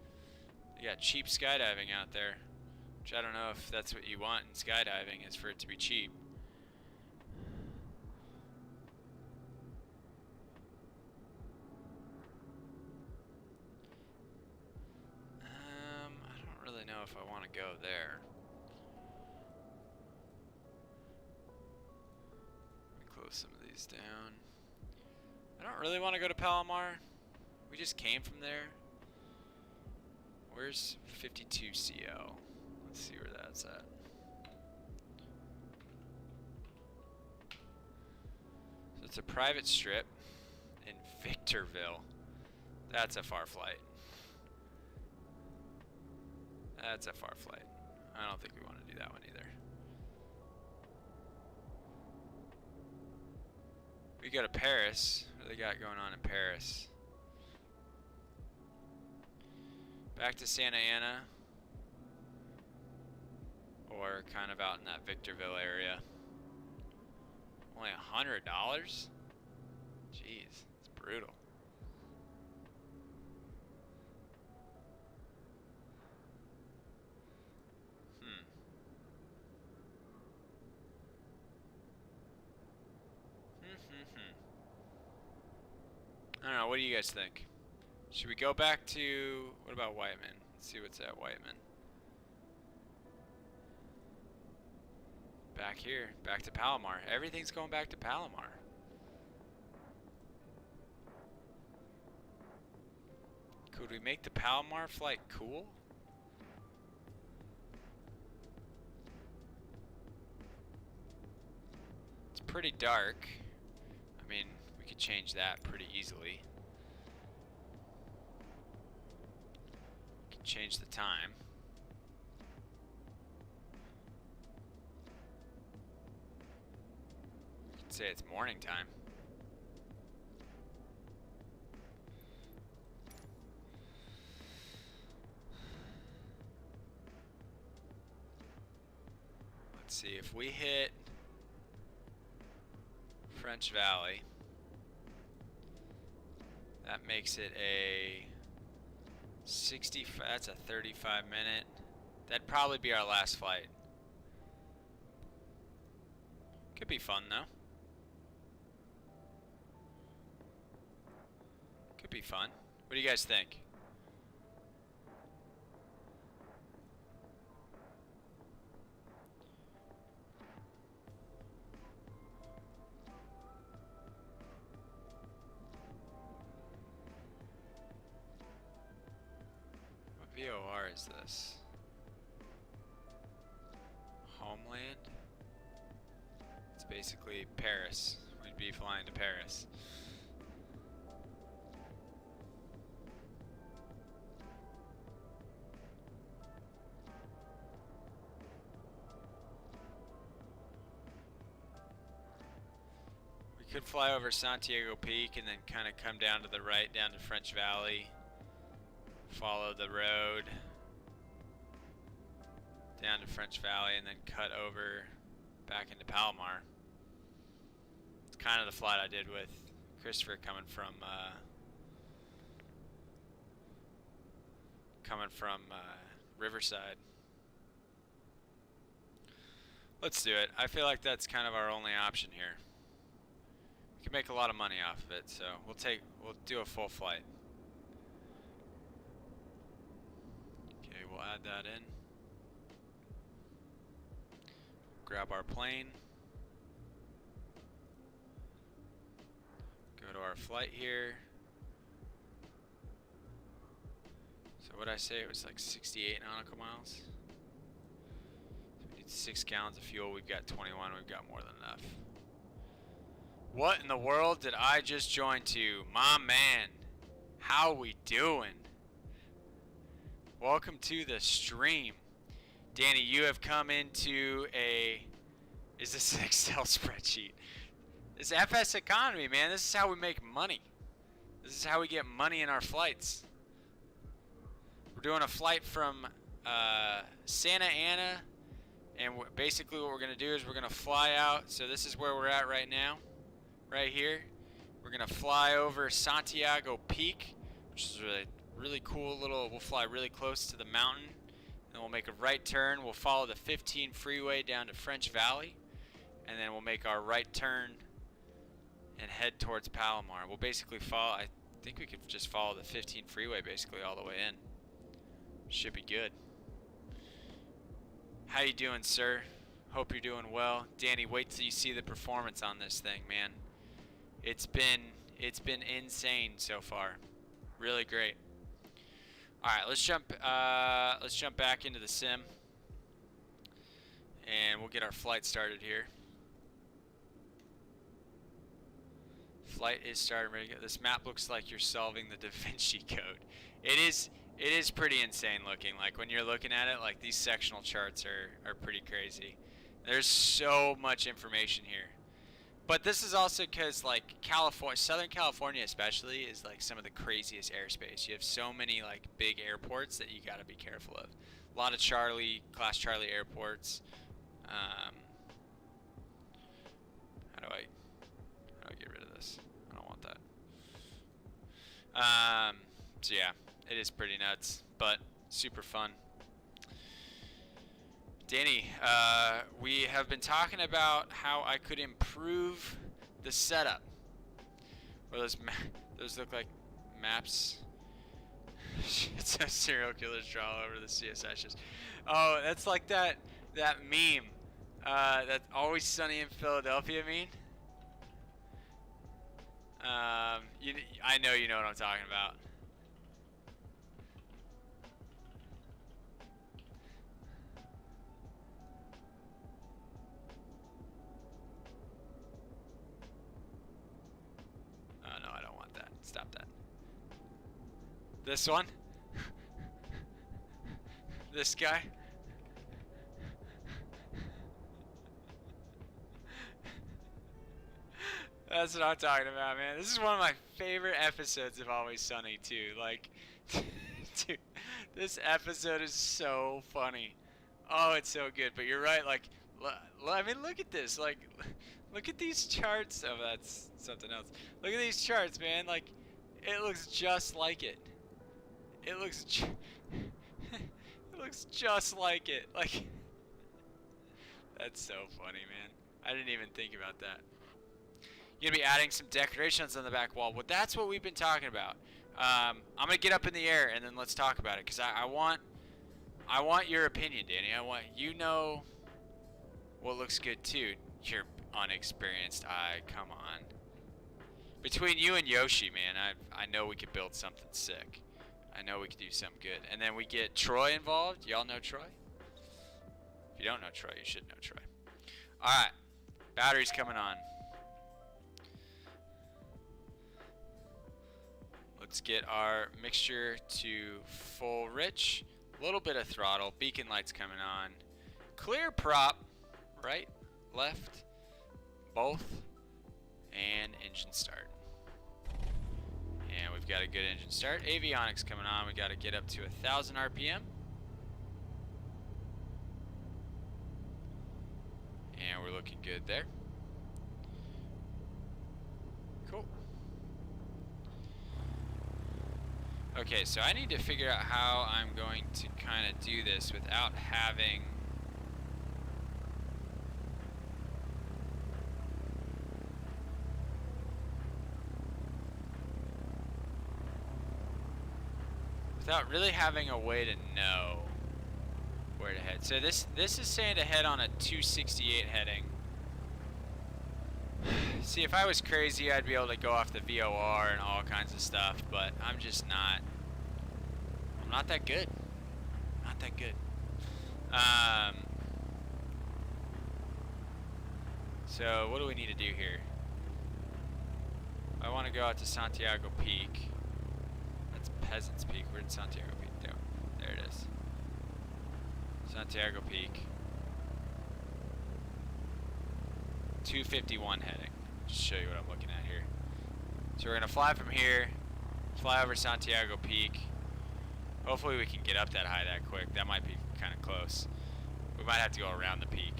S1: You got cheap skydiving out there, which I don't know if that's what you want in skydiving, is for it to be cheap. I don't really know if I want to go there. Let me close some of these down. I don't really want to go to Palomar. We just came from there. Where's 52CO? Let's see where that's at. So it's a private strip in Victorville. That's a far flight. That's a far flight. I don't think we want to do that one either. We go to Paris. What do they got going on in Paris? Back to Santa Ana. Or kind of out in that Victorville area. Only $100? Jeez, it's brutal. I don't know, what do you guys think? Should we go back to, what about Whiteman? Let's see what's at Whiteman. Back here, back to Palomar. Everything's going back to Palomar. Could we make the Palomar flight cool? It's pretty dark. I mean, we could change that pretty easily. We can change the time. We could say it's morning time. Let's see if we hit French Valley. That makes it a 65, that's a 35 minute. That'd probably be our last flight. Could be fun though. Could be fun. What do you guys think? VOR is this? Homeland? It's basically Paris. We'd be flying to Paris. Could fly over Santiago Peak and then kind of come down to the right, down to French Valley. Follow the road down to French Valley and then cut over back into Palomar. It's kind of the flight I did with Christopher coming from Riverside. Let's do it. I feel like that's kind of our only option here. We can make a lot of money off of it, so we'll do a full flight. Okay, we'll add that in. Grab our plane. Go to our flight here. So what did I say? It was like 68 nautical miles. So we need 6 gallons of fuel. We've got 21. We've got more than enough. What in the world did I just join to? My man, how we doing? Welcome to the stream. Danny, you have come into a... Is this an Excel spreadsheet? It's FSEconomy, man. This is how we make money. This is how we get money in our flights. We're doing a flight from Santa Ana, and basically what we're going to do is we're going to fly out. So this is where we're at right now, right here. We're going to fly over Santiago Peak, which is really cool little, we'll fly really close to the mountain, and then we'll make a right turn. We'll follow the 15 freeway down to French Valley, and then we'll make our right turn and head towards Palomar. We'll basically follow, I think we could just follow the 15 freeway basically all the way in. Should be good. How you doing, sir? Hope you're doing well. Danny, wait till you see the performance on this thing, man. It's been insane so far. Really great. All right, let's jump back into the sim, and we'll get our flight started here. Flight is starting. Ready to go. This map looks like you're solving the Da Vinci Code. It is pretty insane looking. Like when you're looking at it, like these sectional charts are pretty crazy. There's so much information here. But this is also because like California, Southern California especially, is like some of the craziest airspace. You have so many like big airports that you got to be careful of. A lot of Class Charlie airports. How do I get rid of this? I don't want that. So yeah, it is pretty nuts, but super fun. Danny, we have been talking about how I could improve the setup. Or those look like maps. It says serial killers draw all over the CSS. Oh, that's like that meme. That Always Sunny in Philadelphia meme. I know you know what I'm talking about. Oh no, I don't want that. Stop that. This one? This guy? That's what I'm talking about, man. This is one of my favorite episodes of Always Sunny, too. Like, dude, this episode is so funny. Oh, it's so good. But you're right. Like, I mean, look at this. Like, look at these charts. Oh, that's something else. Look at these charts, man. Like, it looks just like it. It looks just like it. Like, that's so funny, man. I didn't even think about that. You're going to be adding some decorations on the back wall. Well, that's what we've been talking about. I'm going to get up in the air and then let's talk about it. Because I want your opinion, Danny. I want you know what looks good, too. Your unexperienced eye. Come on. Between you and Yoshi, man, I know we could build something sick. I know we could do something good. And then we get Troy involved. Y'all know Troy? If you don't know Troy, you should know Troy. All right. Battery's coming on. Let's get our mixture to full rich. A little bit of throttle. Beacon lights coming on. Clear prop. Right, left, both. And engine start. And we've got a good engine start. Avionics coming on. We got to get up to 1,000 RPM. And we're looking good there. Cool. Okay, so I need to figure out how I'm going to kind of do this without having really having a way to know where to head. So this is saying to head on a 268 heading. See, if I was crazy, I'd be able to go off the VOR and all kinds of stuff, but I'm just not. I'm not that good. Not that good. So what do we need to do here? I want to go out to Santiago Peak. That's Peasants Peak. Where did Santiago Peak go? There it is. Santiago Peak. 251 heading. Just show you what I'm looking at here. So we're gonna fly from here, fly over Santiago Peak. Hopefully we can get up that high that quick. That might be kind of close. We might have to go around the peak.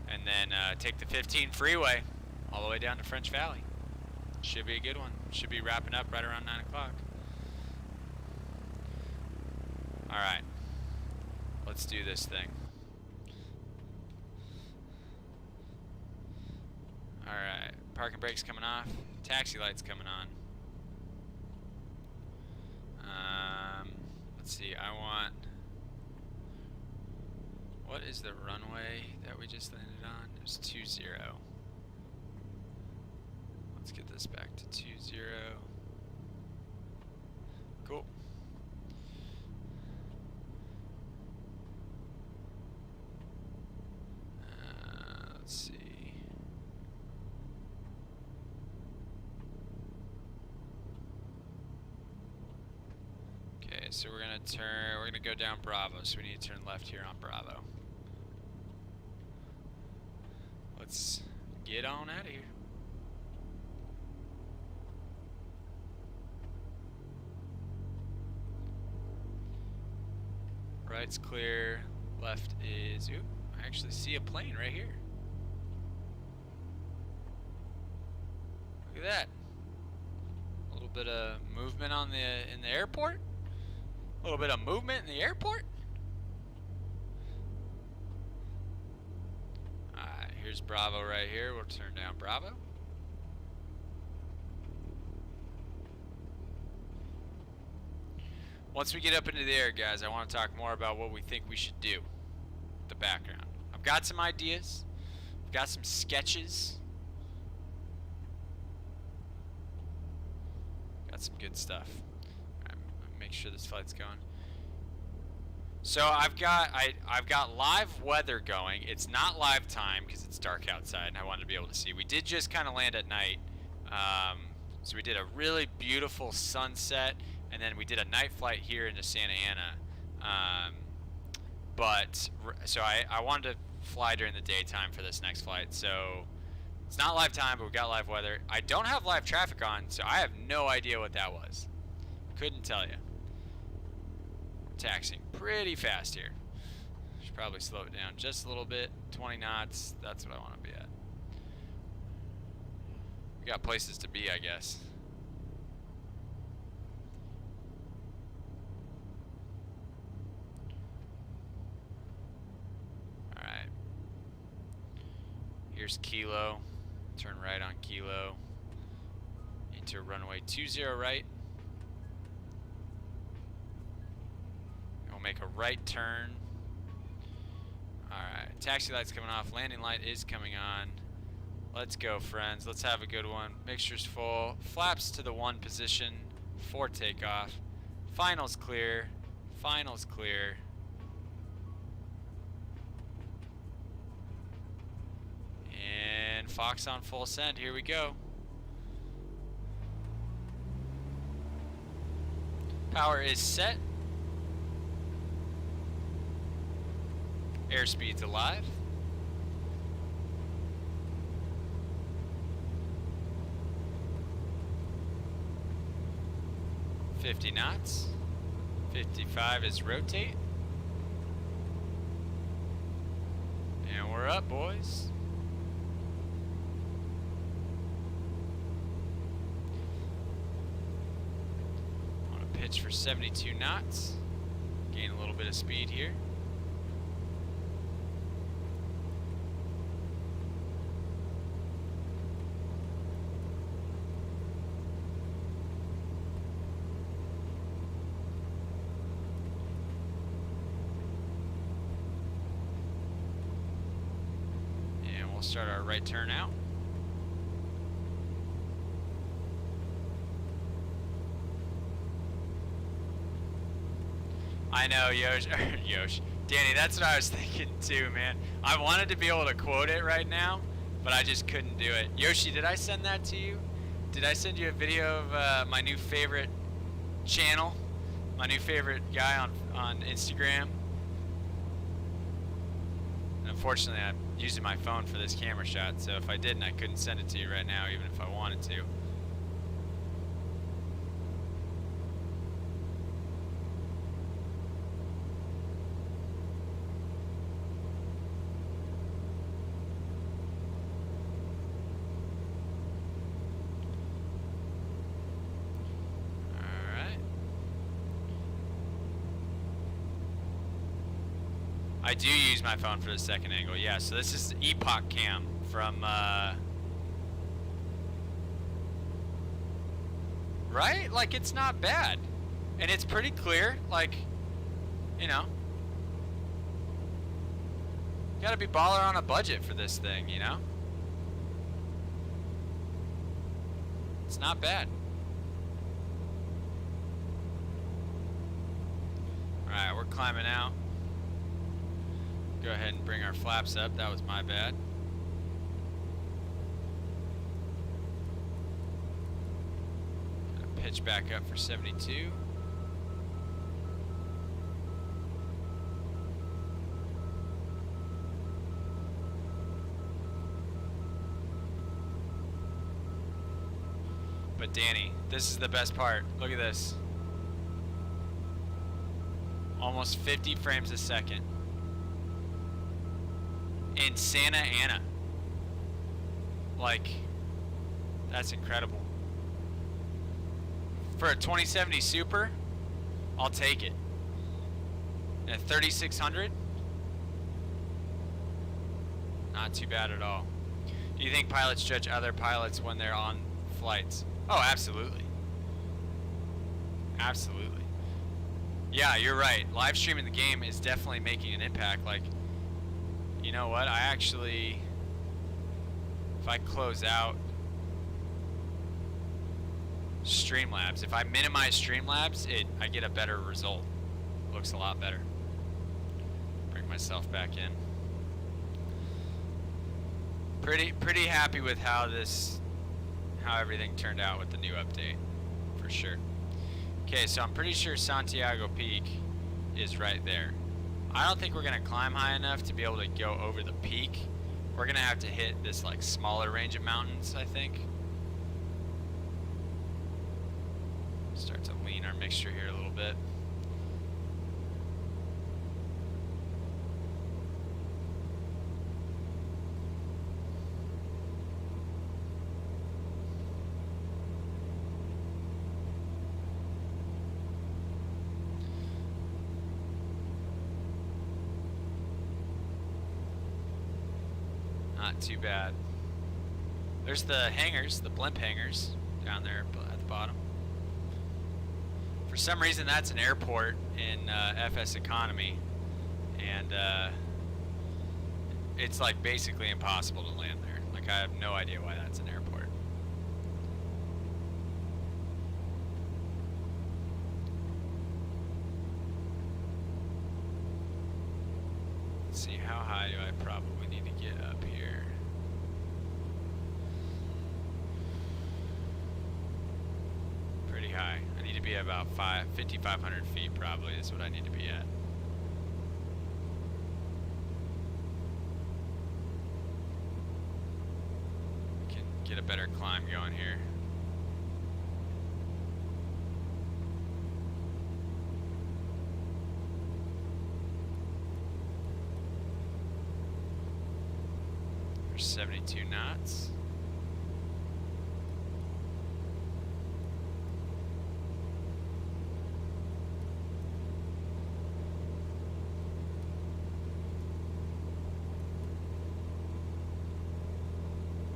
S1: And then take the 15 freeway all the way down to French Valley. Should be a good one. Should be wrapping up right around 9 o'clock. Alright. Let's do this thing. Alright. Parking brakes coming off. Taxi lights coming on. Let's see. I want... What is the runway that we just landed on? It was 20. Let's get this back to 20. Cool. Let's see. Okay, so we're gonna go down Bravo, so we need to turn left here on Bravo. Let's get on out of here. Right's clear, left is, ooh, I actually see a plane right here. Look at that. A little bit of movement in the airport. A little bit of movement in the airport. Alright, here's Bravo right here. We'll turn down Bravo. Once we get up into the air, guys, I want to talk more about what we think we should do with the background. I've got some ideas. I've got some sketches. Got some good stuff. Alright, make sure this flight's going. So I've got live weather going. It's not live time because it's dark outside and I wanted to be able to see. We did just kind of land at night. So we did a really beautiful sunset. And then we did a night flight here into Santa Ana. So I wanted to fly during the daytime for this next flight. So it's not live time, but we got live weather. I don't have live traffic on, so I have no idea what that was. Couldn't tell you. Taxiing pretty fast here. Should probably slow it down just a little bit. 20 knots, that's what I want to be at. We got places to be, I guess. Here's Kilo. Turn right on Kilo. Into runway 20 right. We'll make a right turn. Alright, taxi light's coming off. Landing light is coming on. Let's go, friends. Let's have a good one. Mixture's full. Flaps to the 1 position for takeoff. Finals clear. Finals clear. And Fox on full send. Here we go. Power is set. Airspeed's alive. 50 knots. 55 is rotate. And we're up, boys. On a pitch for 72 knots. Gain a little bit of speed here. We'll start our right turn out. I know, Yosh, Danny, that's what I was thinking too, man. I wanted to be able to quote it right now, but I just couldn't do it. Yoshi, did I send that to you? Did I send you a video of my new favorite channel? My new favorite guy on Instagram? Unfortunately, I'm using my phone for this camera shot, so if I didn't, I couldn't send it to you right now, even if I wanted to. I do use my phone for the second angle, yeah. So this is Epoch Cam from, right? Like, it's not bad. And it's pretty clear, like, you know. Gotta be baller on a budget for this thing, you know? It's not bad. Alright, we're climbing out. Go ahead and bring our flaps up. That was my bad. Gonna pitch back up for 72. But Danny, this is the best part. Look at this. Almost 50 frames a second. In Santa Ana. Like, that's incredible. For a 2070 Super, I'll take it. And a 3600, not too bad at all. Do you think pilots judge other pilots when they're on flights? Oh, absolutely. Absolutely. Yeah, you're right. Live streaming the game is definitely making an impact. Like, you know what? I actually, if I close out Streamlabs, if I minimize Streamlabs, I get a better result. Looks a lot better. Bring myself back in. Pretty happy with how everything turned out with the new update, for sure. Okay, so I'm pretty sure Santiago Peak is right there. I don't think we're gonna climb high enough to be able to go over the peak. We're gonna have to hit this like smaller range of mountains, I think. Start to lean our mixture here a little bit. Not too bad. There's the hangars, the blimp hangars down there at the bottom. For some reason, that's an airport in FSEconomy, and it's like basically impossible to land there. Like, I have no idea why that's an airport. Let's see, how high do I probably need to get up here? Pretty high. I need to be about 5,500 feet probably is what I need to be at. Can get a better climb going here. for 72 knots.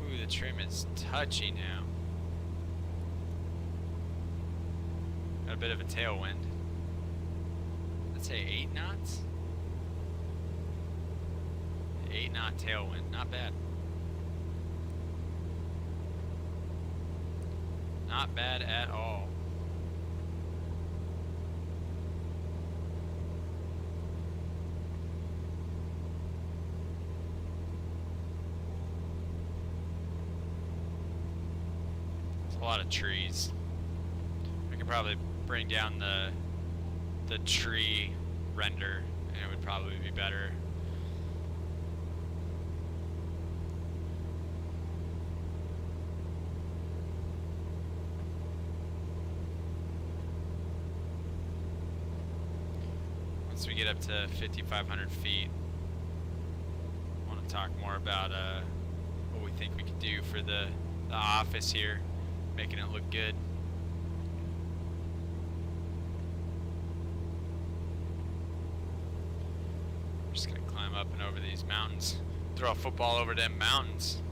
S1: Ooh, the trim is touchy now. Got a bit of a tailwind. Let's say 8 knots. 8-knot tailwind, not bad. Not bad at all. There's a lot of trees. I could probably bring down the tree render, and it would probably be better. Once we get up to 5,500 feet, I want to talk more about what we think we could do for the office here, making it look good. Just gonna climb up and over these mountains, throw a football over them mountains.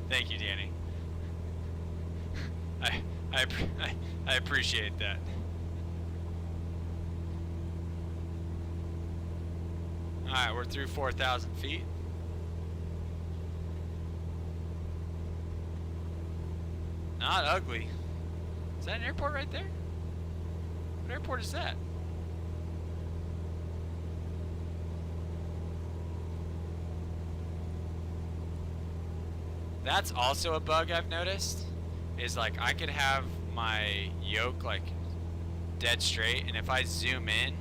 S1: Thank you, Danny. I appreciate that. All right, we're through 4,000 feet. Not ugly. Is that an airport right there? What airport is that? That's also a bug I've noticed, is like I could have my yoke like dead straight, and if I zoom in,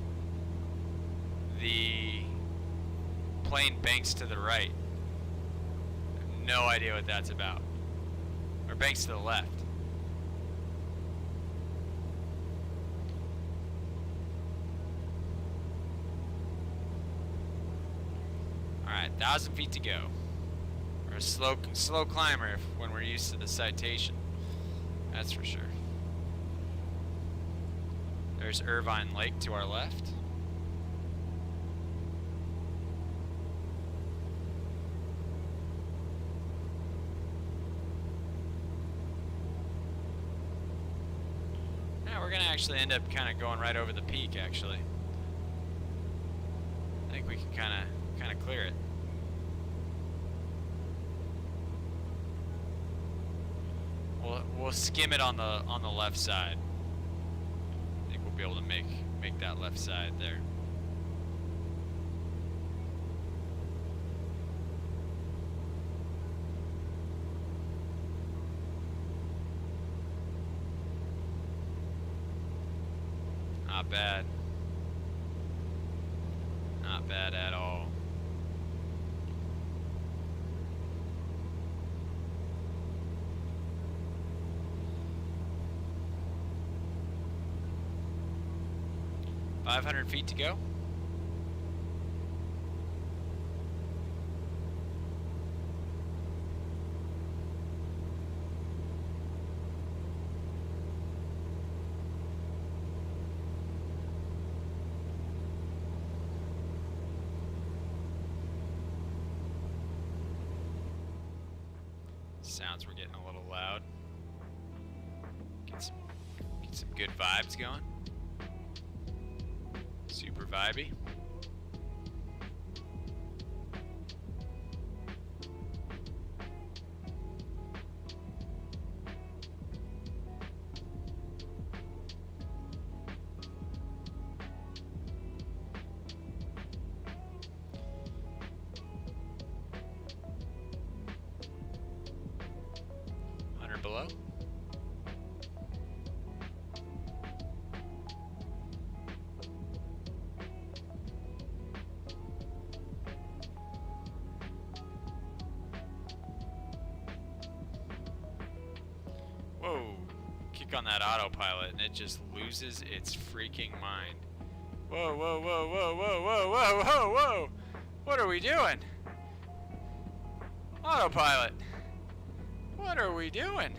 S1: the plane banks to the right. I have no idea what that's about. Or banks to the left. Alright, 1,000 feet to go. We're a slow climber when we're used to the citation. That's for sure. There's Irvine Lake to our left. We're gonna actually end up kind of going right over the peak. Actually, I think we can kind of clear it. We'll skim it on the left side. I think we'll be able to make that left side there. Not bad. Not bad at all. $500 feet to go. Sounds were getting a little loud. Get some good vibes going. Super vibey. Below. Whoa. on that autopilot and it just loses its freaking mind. Whoa, whoa, whoa, whoa, whoa, whoa, whoa, whoa, whoa! What are we doing? Autopilot! What are we doing?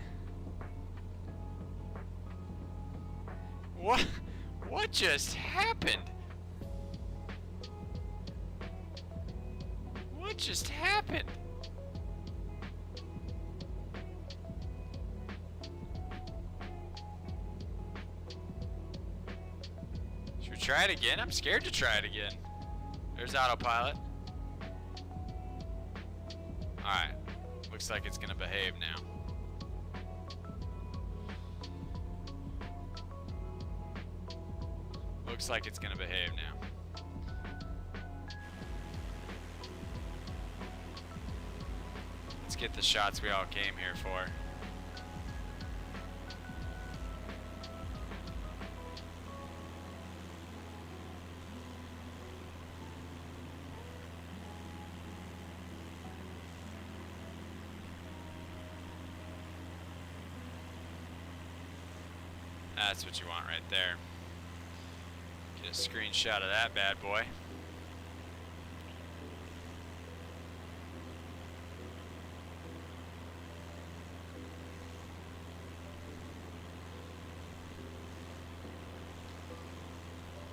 S1: What just happened? What just happened? Should we try it again? I'm scared to try it again. There's autopilot. Alright. Looks like it's gonna behave now. Looks like it's gonna behave now. Let's get the shots we all came here for. That's what you want right there. Get a screenshot of that bad boy.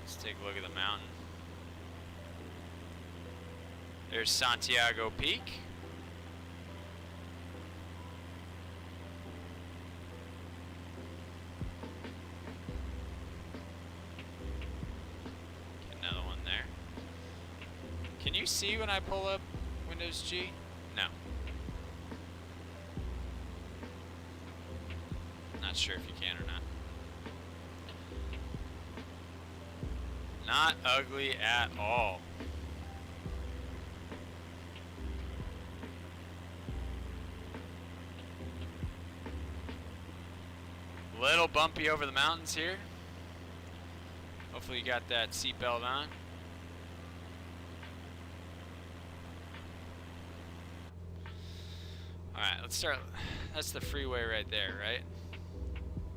S1: Let's take a look at the mountain. There's Santiago Peak. Can you see when I pull up Windows G? No. Not sure if you can or not. Not ugly at all. Little bumpy over the mountains here. Hopefully you got that seatbelt on. Alright, let's start. That's the freeway right there, right?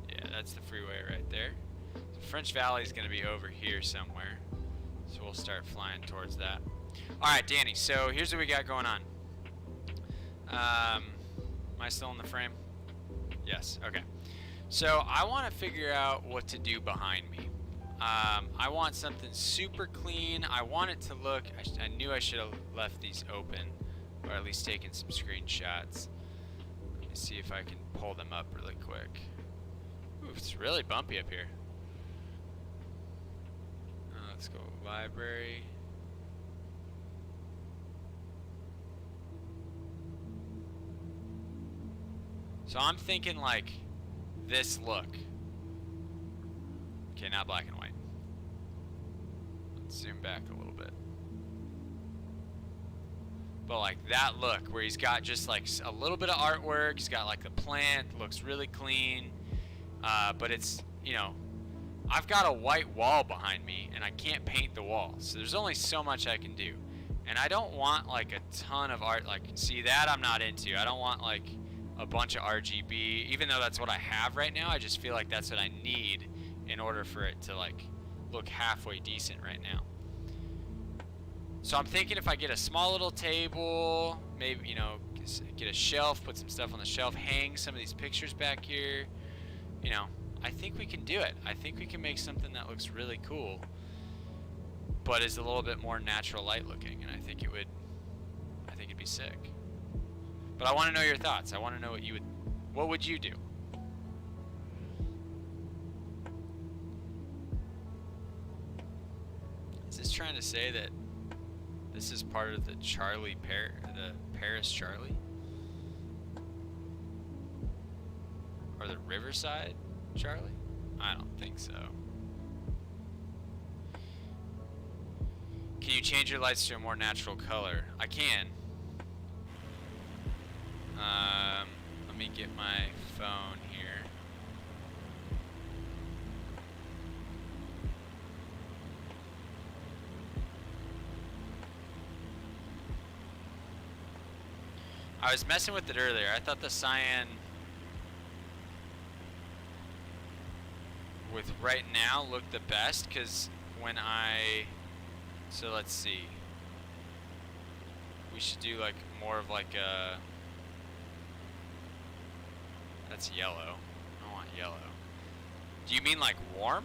S1: Yeah, that's the freeway right there. So French Valley is going to be over here somewhere. So we'll start flying towards that. Alright, Danny, so here's what we got going on. Am I still in the frame? Yes, okay. So I want to figure out what to do behind me. I want something super clean. I want it to look, I knew I should have left these open, or at least taken some screenshots. Let me see if I can pull them up really quick. Ooh, it's really bumpy up here. Let's go library. So I'm thinking like this look. Okay, not black and white. Let's zoom back a little bit. But like that look where he's got just like a little bit of artwork. He's got like the plant, looks really clean. But it's, you know, I've got a white wall behind me and I can't paint the wall. So there's only so much I can do. And I don't want like a ton of art. Like, see, that I'm not into. I don't want like a bunch of RGB, even though that's what I have right now. I just feel like that's what I need in order for it to like look halfway decent right now. So I'm thinking if I get a small little table, maybe, you know, get a shelf, put some stuff on the shelf, hang some of these pictures back here, you know, I think we can do it. I think we can make something that looks really cool, but is a little bit more natural light looking, and I think it'd be sick. But I want to know your thoughts. I want to know what would you do? Is this trying to say that this is part of the the Paris Charlie? Or the Riverside Charlie? I don't think so. Can you change your lights to a more natural color? I can. Let me get my phone here. I was messing with it earlier. I thought the cyan with right now look the best, because when so let's see. We should do like more of like a, that's yellow. I don't want yellow. Do you mean like warm?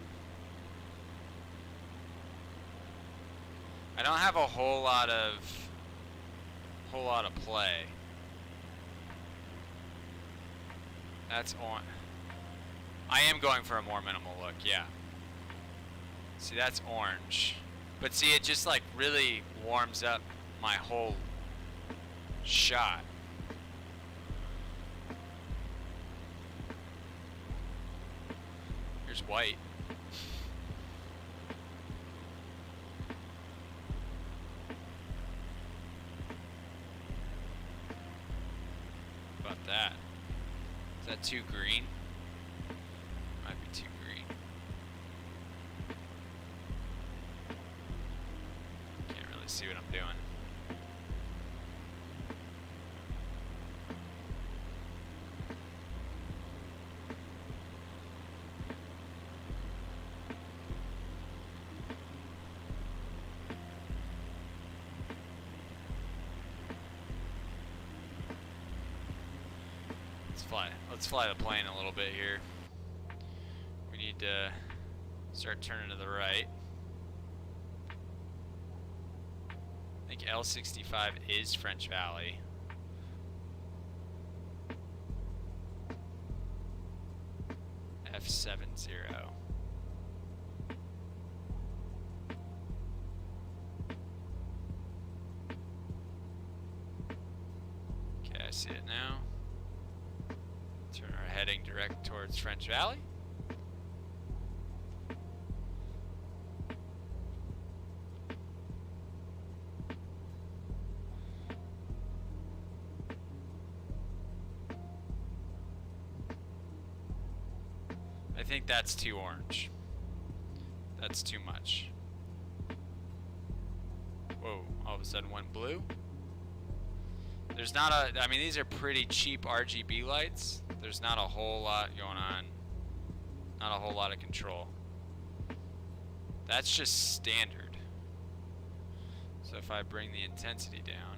S1: I don't have a whole lot of play. That's on. I am going for a more minimal look, yeah. See, that's orange. But see, it just like really warms up my whole shot. Here's white. About that. Is that too green? Might be too green. Can't really see what I'm doing. Let's fly the plane a little bit here. We need to start turning to the right. I think L65 is French Valley. F70. Okay, I see it now. Turn our heading direct towards French Valley. I think that's too orange. That's too much. Whoa, all of a sudden went blue. There's not a, I mean, these are pretty cheap RGB lights. There's not a whole lot going on. Not a whole lot of control. That's just standard. So if I bring the intensity down.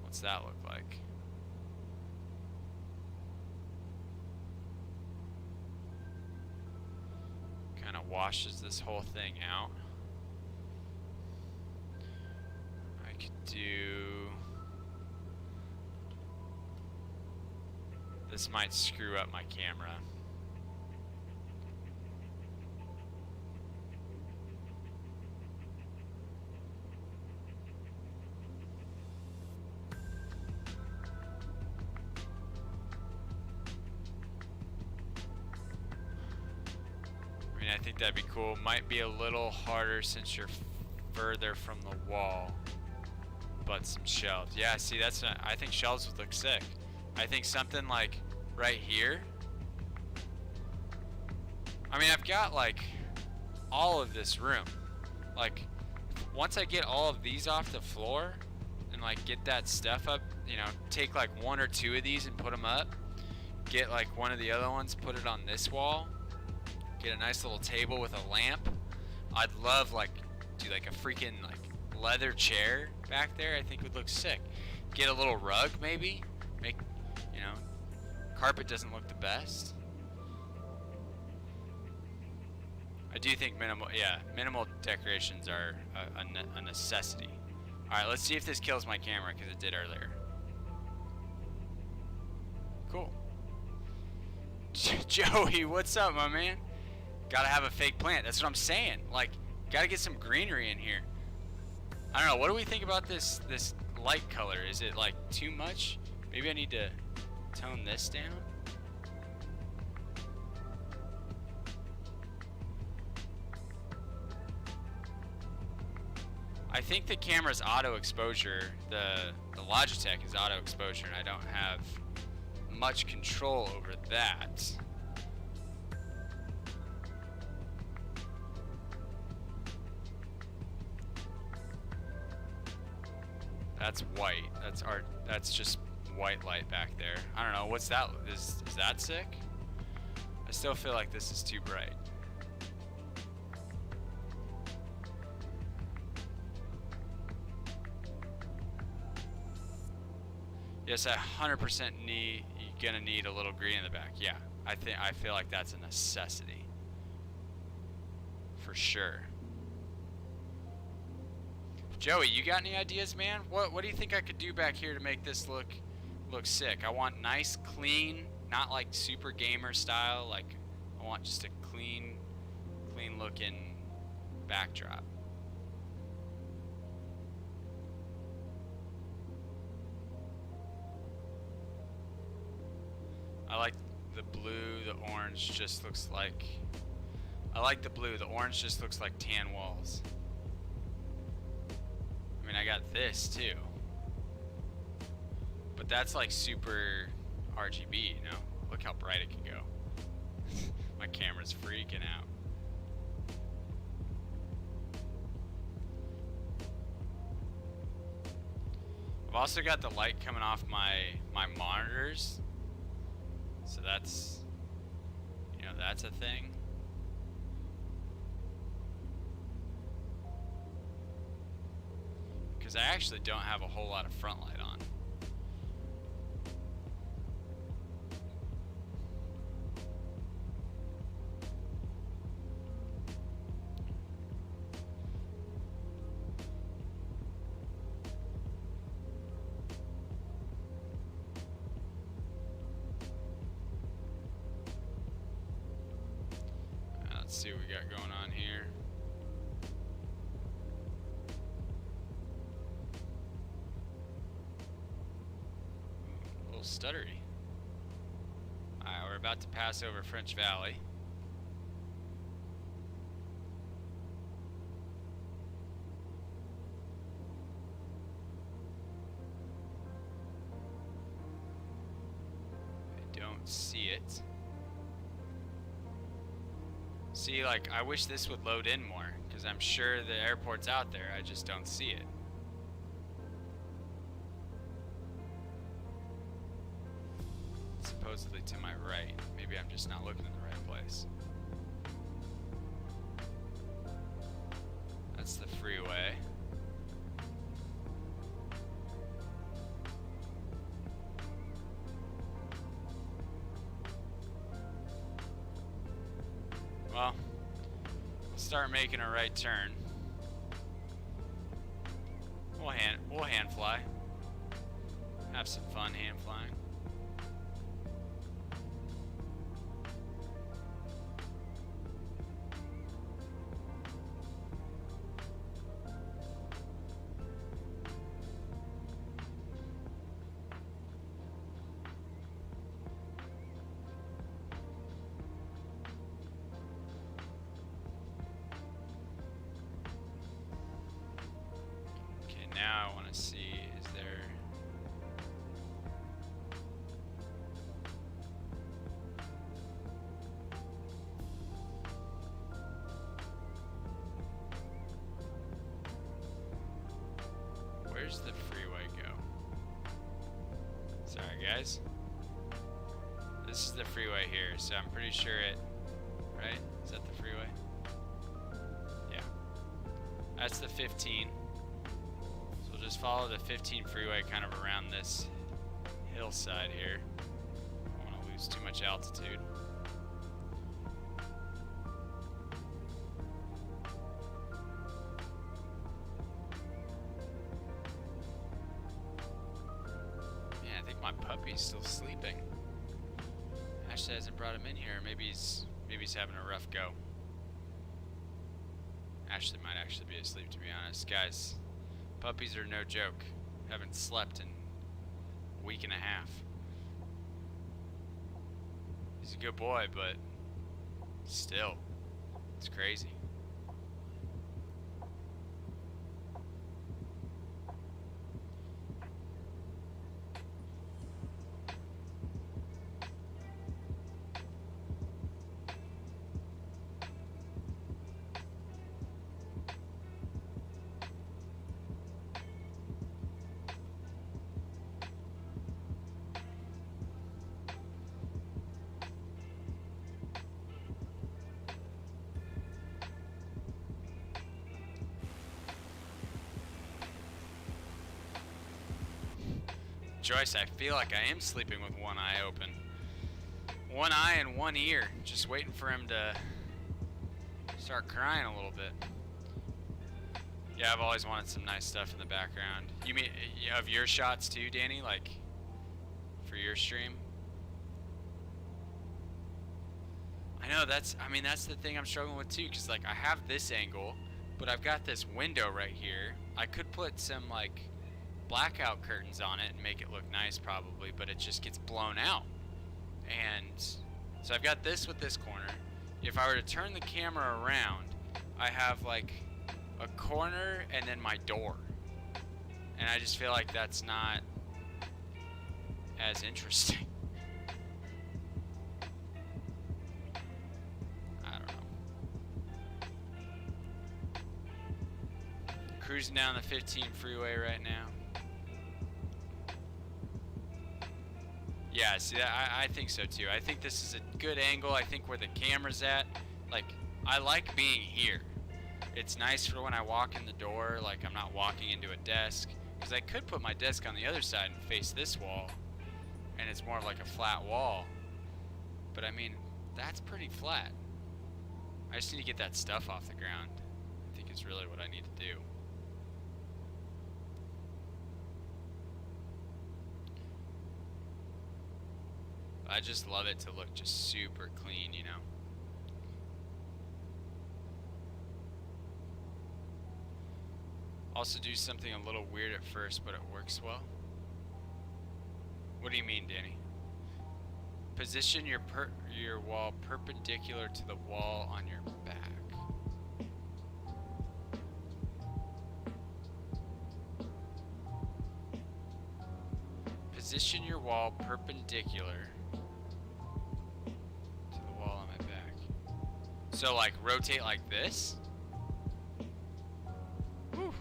S1: What's that look like? Kind of washes this whole thing out. This might screw up my camera. I mean, I think that'd be cool. Might be a little harder since you're further from the wall. But some shelves. Yeah, see, that's not, I think shelves would look sick. I think something like right here. I mean, I've got like all of this room. Like, once I get all of these off the floor and like get that stuff up, you know, take like one or two of these and put them up. Get like one of the other ones, put it on this wall. Get a nice little table with a lamp. I'd love like do like a freaking like leather chair back there. I think would look sick. Get a little rug maybe. Make, you know, carpet doesn't look the best. I do think minimal decorations are a necessity. Alright, let's see if this kills my camera, because it did earlier. Cool. Joey, what's up, my man? Gotta have a fake plant. That's what I'm saying. Like, gotta get some greenery in here. I don't know, what do we think about this light color? Is it like too much? Maybe I need to tone this down? I think the camera's auto exposure, the Logitech is auto exposure, and I don't have much control over that. That's white. That's just white light back there. I don't know, what's that? Is that sick? I still feel like this is too bright. Yes, I 100% you're gonna need a little green in the back. Yeah, I feel like that's a necessity. For sure. Joey, you got any ideas, man? What do you think I could do back here to make this look sick? I want nice, clean, not like super gamer style. Like, I want just a clean looking backdrop. I like the blue, the orange just looks like... I like the blue, the orange just looks like tan walls. I mean, I got this too. But that's like super RGB, you know? Look how bright it can go. My camera's freaking out. I've also got the light coming off my monitors. So that's, you know, that's a thing. Because I actually don't have a whole lot of front light on. Let's see what we got going on here. Ooh, a little stuttery. Alright, we're about to pass over French Valley. I don't see it. See, like, I wish this would load in more, because I'm sure the airport's out there, I just don't see it. It's supposedly to my right. Maybe I'm just not looking in the right place. That's the freeway. Well, let's start making a right turn. We'll hand fly. Have some fun hand flying. Now I want to see, is there... Where's the freeway go? Sorry guys. This is the freeway here, so I'm pretty sure it... Right? Is that the freeway? Yeah. That's the 15. Just follow the 15 freeway kind of around this hillside here. I don't want to lose too much altitude. Man, I think my puppy's still sleeping. Ashley hasn't brought him in here. Maybe he's having a rough go. Ashley might actually be asleep, to be honest. Guys, puppies are no joke. Haven't slept in a week and a half. He's a good boy, but still, it's crazy. Joyce, I feel like I am sleeping with one eye open. One eye and one ear, just waiting for him to start crying a little bit. Yeah, I've always wanted some nice stuff in the background. You mean of your shots too, Danny? Like for your stream? I know I mean that's the thing I'm struggling with too, because like I have this angle, but I've got this window right here. I could put some like blackout curtains on it and make it look nice probably, but it just gets blown out. And so I've got this with this corner. If I were to turn the camera around, I have like a corner and then my door. And I just feel like that's not as interesting. I don't know. Cruising down the 15 freeway right now. Yeah, see, I think so too. I think this is a good angle. I think where the camera's at, like, I like being here. It's nice for when I walk in the door, like I'm not walking into a desk. Because I could put my desk on the other side and face this wall, and it's more of like a flat wall. But I mean, that's pretty flat. I just need to get that stuff off the ground. I think is really what I need to do. I just love it to look just super clean, you know. Also do something a little weird at first, but it works well. What do you mean, Danny? Position your wall perpendicular to the wall on your back. Position your wall perpendicular to the wall on my back. So like rotate like this? Whew.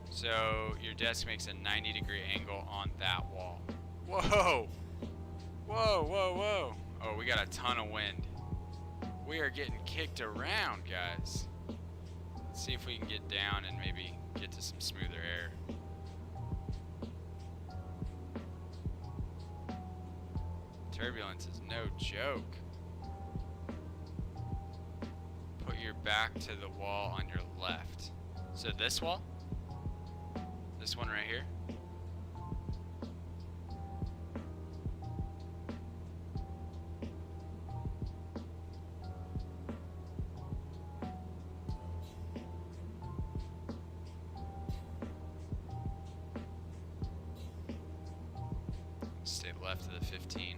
S1: So your desk makes a 90-degree angle on that wall. Whoa! Whoa, whoa, whoa. Oh, we got a ton of wind. We are getting kicked around, guys. Let's see if we can get down and maybe get to some smoother air. Turbulence is no joke. Put your back to the wall on your left. So this wall? This one right here? Stay left of the 15.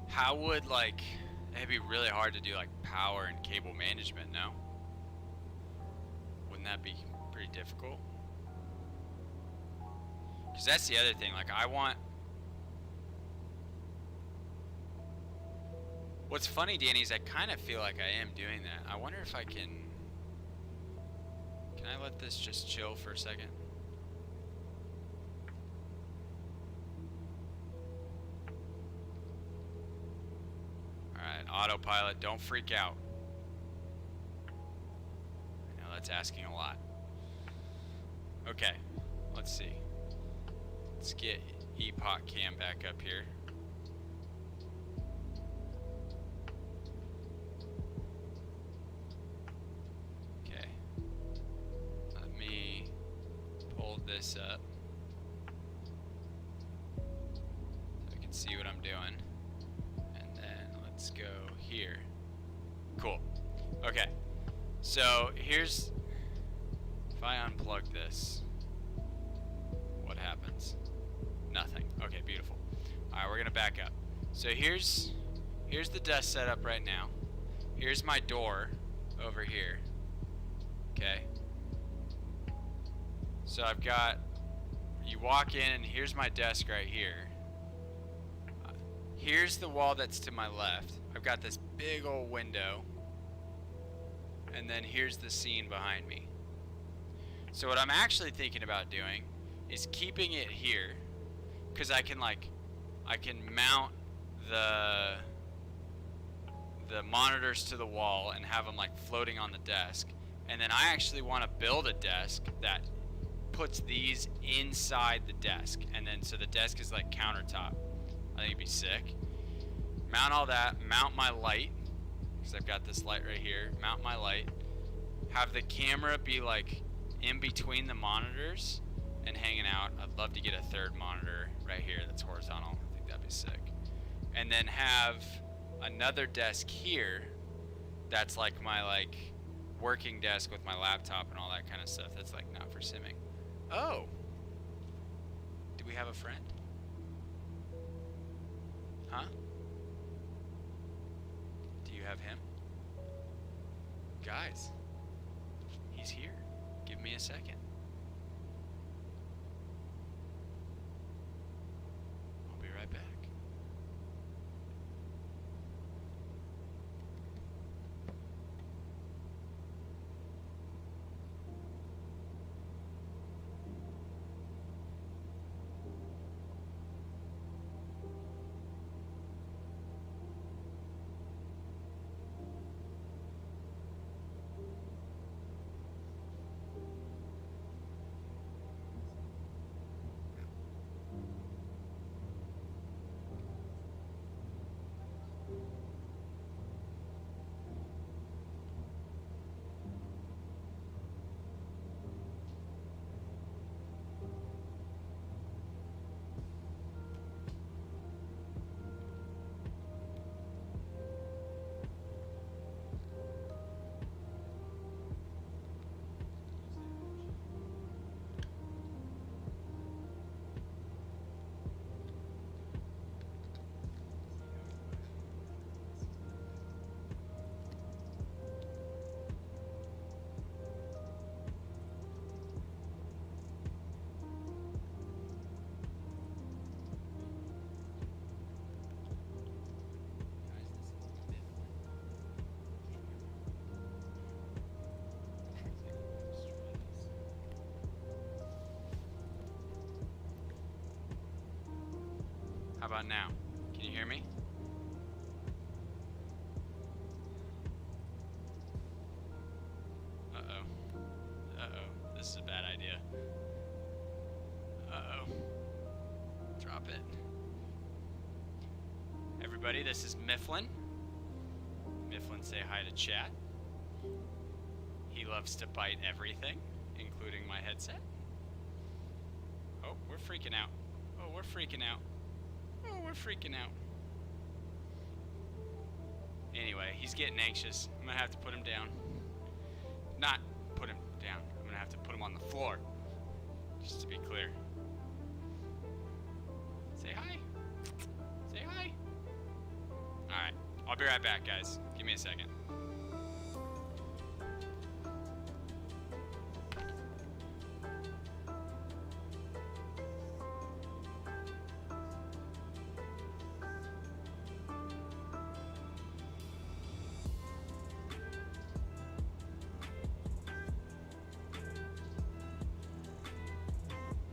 S1: How would, like, it'd be really hard to do like power and cable management, no? Wouldn't that be pretty difficult? Because that's the other thing, like I want... What's funny, Danny, is I kind of feel like I am doing that. I wonder if I can... Can I let this just chill for a second? Autopilot, don't freak out. I know that's asking a lot. Okay, let's see. Let's get Epoch Cam back up here. Okay. Let me pull this up so I can see what I'm doing. Let's go here. Cool. Okay. So here's, if I unplug this, what happens? Nothing. Okay, beautiful. Alright, we're gonna back up. So here's the desk setup right now. Here's my door over here. Okay. So I've got, you walk in and here's my desk right here. Here's the wall that's to my left. I've got this big old window. And then here's the scene behind me. So what I'm actually thinking about doing is keeping it here. Because I can like I can mount the monitors to the wall and have them like floating on the desk. And then I actually want to build a desk that puts these inside the desk, and then so the desk is like countertop. I think it'd be sick. Mount all that, mount my light, because I've got this light right here. Mount my light, have the camera be like in between the monitors and hanging out. I'd love to get a third monitor right here that's horizontal. I think that'd be sick. And then have another desk here that's like my like working desk with my laptop and all that kind of stuff. That's like not for simming. Oh, do we have a friend? Huh? Do you have him? Guys, he's here. Give me a second. I'll be right back. How about now? Can you hear me? Uh-oh. Uh-oh. This is a bad idea. Uh-oh. Drop it. Everybody, this is Mifflin. Mifflin, say hi to chat. He loves to bite everything, including my headset. Oh, we're freaking out. Oh, we're freaking out. Oh, we're freaking out. Anyway, he's getting anxious. I'm gonna have to put him down. Not put him down. I'm gonna have to put him on the floor. Just to be clear. Say hi. Say hi. Alright. I'll be right back, guys. Give me a second.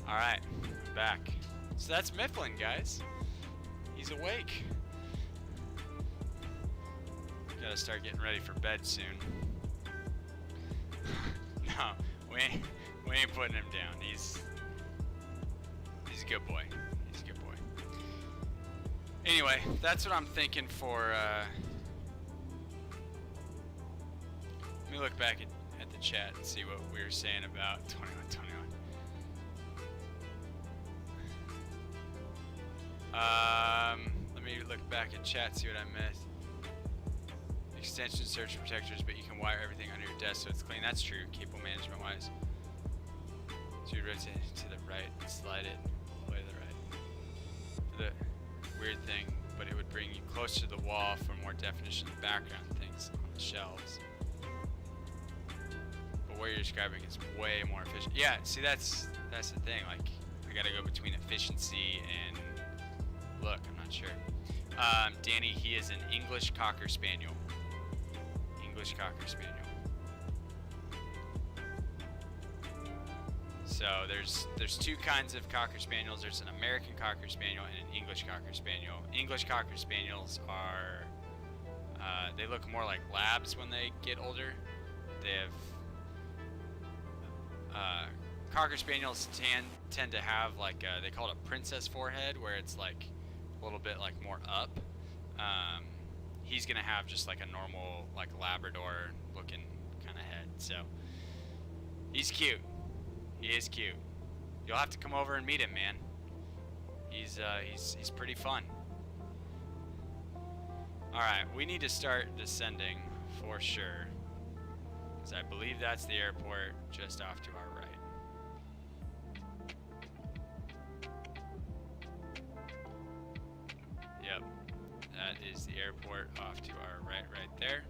S1: Alright, back. So that's Mifflin, guys. He's awake. Gotta start getting ready for bed soon. No, we ain't putting him down. He's a good boy. He's a good boy. Anyway, that's what I'm thinking for, let me look back at the chat and see what we were saying about 2121. Let me look back at chat, see what I missed. Extension search protectors, but you can wire everything under your desk so it's clean. That's true, cable management wise. So you rotate to the right and slide it all the way to the right. The weird thing, but it would bring you closer to the wall for more definition of background things on the shelves. But what you're describing is way more efficient. Yeah, see that's the thing. Like I gotta go between efficiency and look. I'm not sure. Danny, he is an English Cocker Spaniel. English Cocker Spaniel. So there's two kinds of Cocker Spaniels. There's an American Cocker Spaniel and an English Cocker Spaniel. English Cocker Spaniels are, they look more like labs when they get older. They have, Cocker Spaniels tend to have like, they call it a princess forehead, where it's like a little bit like more up. He's gonna have just like a normal like Labrador looking kind of head. So he's cute. He is cute. You'll have to come over and meet him, man. He's pretty fun. All right, we need to start descending for sure, because I believe that's the airport just off to our right. Yep, that is the airport off to our right there.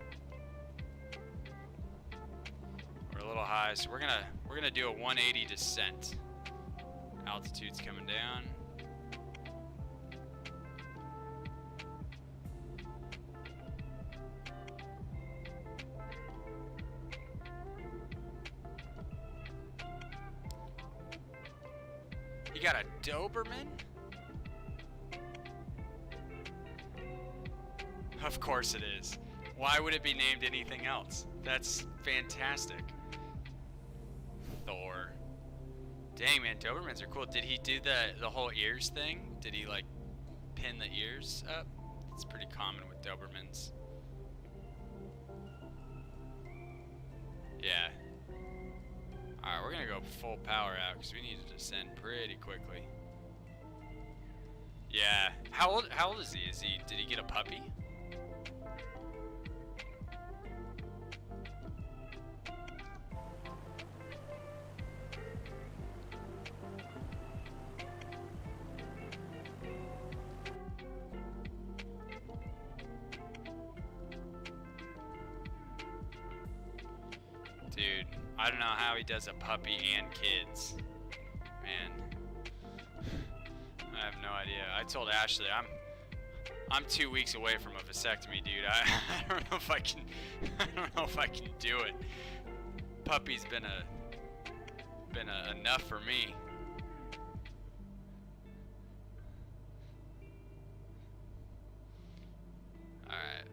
S1: We're a little high, so we're gonna do a 180 descent. Altitude's coming down. You got a Doberman? Of course it is. Why would it be named anything else? That's fantastic. Thor. Dang, man, Dobermans are cool. Did he do the whole ears thing? Did he like pin the ears up? It's pretty common with Dobermans. Yeah. Alright, we're gonna go full power out because we need to descend pretty quickly. Yeah. How old is he? Did he get a puppy? Dude, I don't know how he does a puppy and kids. Man, I have no idea. I told Ashley I'm 2 weeks away from a vasectomy, dude. I don't know if I can. I don't know if I can do it. Puppy's been enough for me. All right,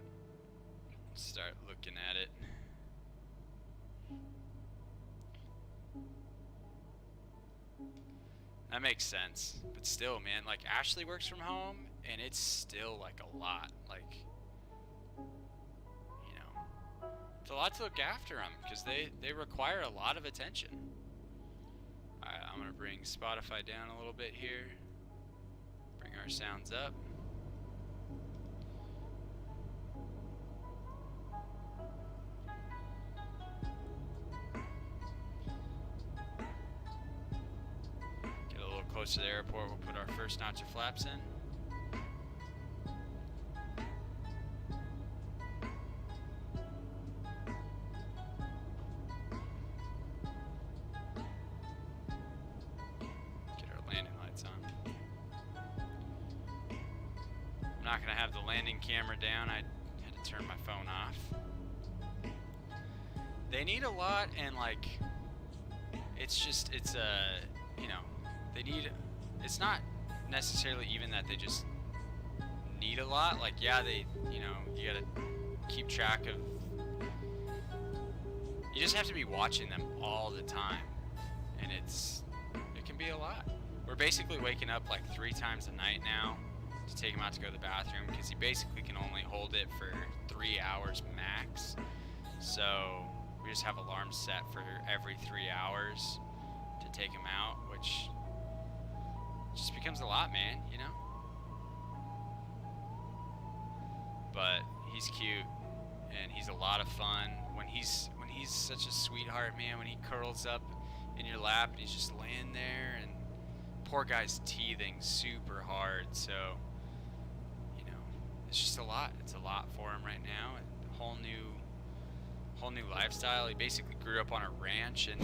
S1: start looking at it. That makes sense, but still, man, like Ashley works from home, and it's still like a lot. Like, you know, it's a lot to look after them because they require a lot of attention. All right, I'm gonna bring Spotify down a little bit here. Bring our sounds up. Close to the airport, we'll put our first notch of flaps in. Get our landing lights on. I'm not gonna have the landing camera down. I had to turn my phone off. They need a lot, and like, it's you know, they need, it's not necessarily even that they just need a lot. Like, yeah, they, you know, you gotta keep track of, you just have to be watching them all the time, and it can be a lot. We're basically waking up like 3 times a night now to take him out to go to the bathroom, because he basically can only hold it for 3 hours max. So we just have alarms set for every 3 hours to take him out, which just becomes a lot, man, you know? But he's cute, and he's a lot of fun. When he's such a sweetheart, man, when he curls up in your lap and he's just laying there, and poor guy's teething super hard, so, you know, it's just a lot. It's a lot for him right now. A whole new lifestyle. He basically grew up on a ranch in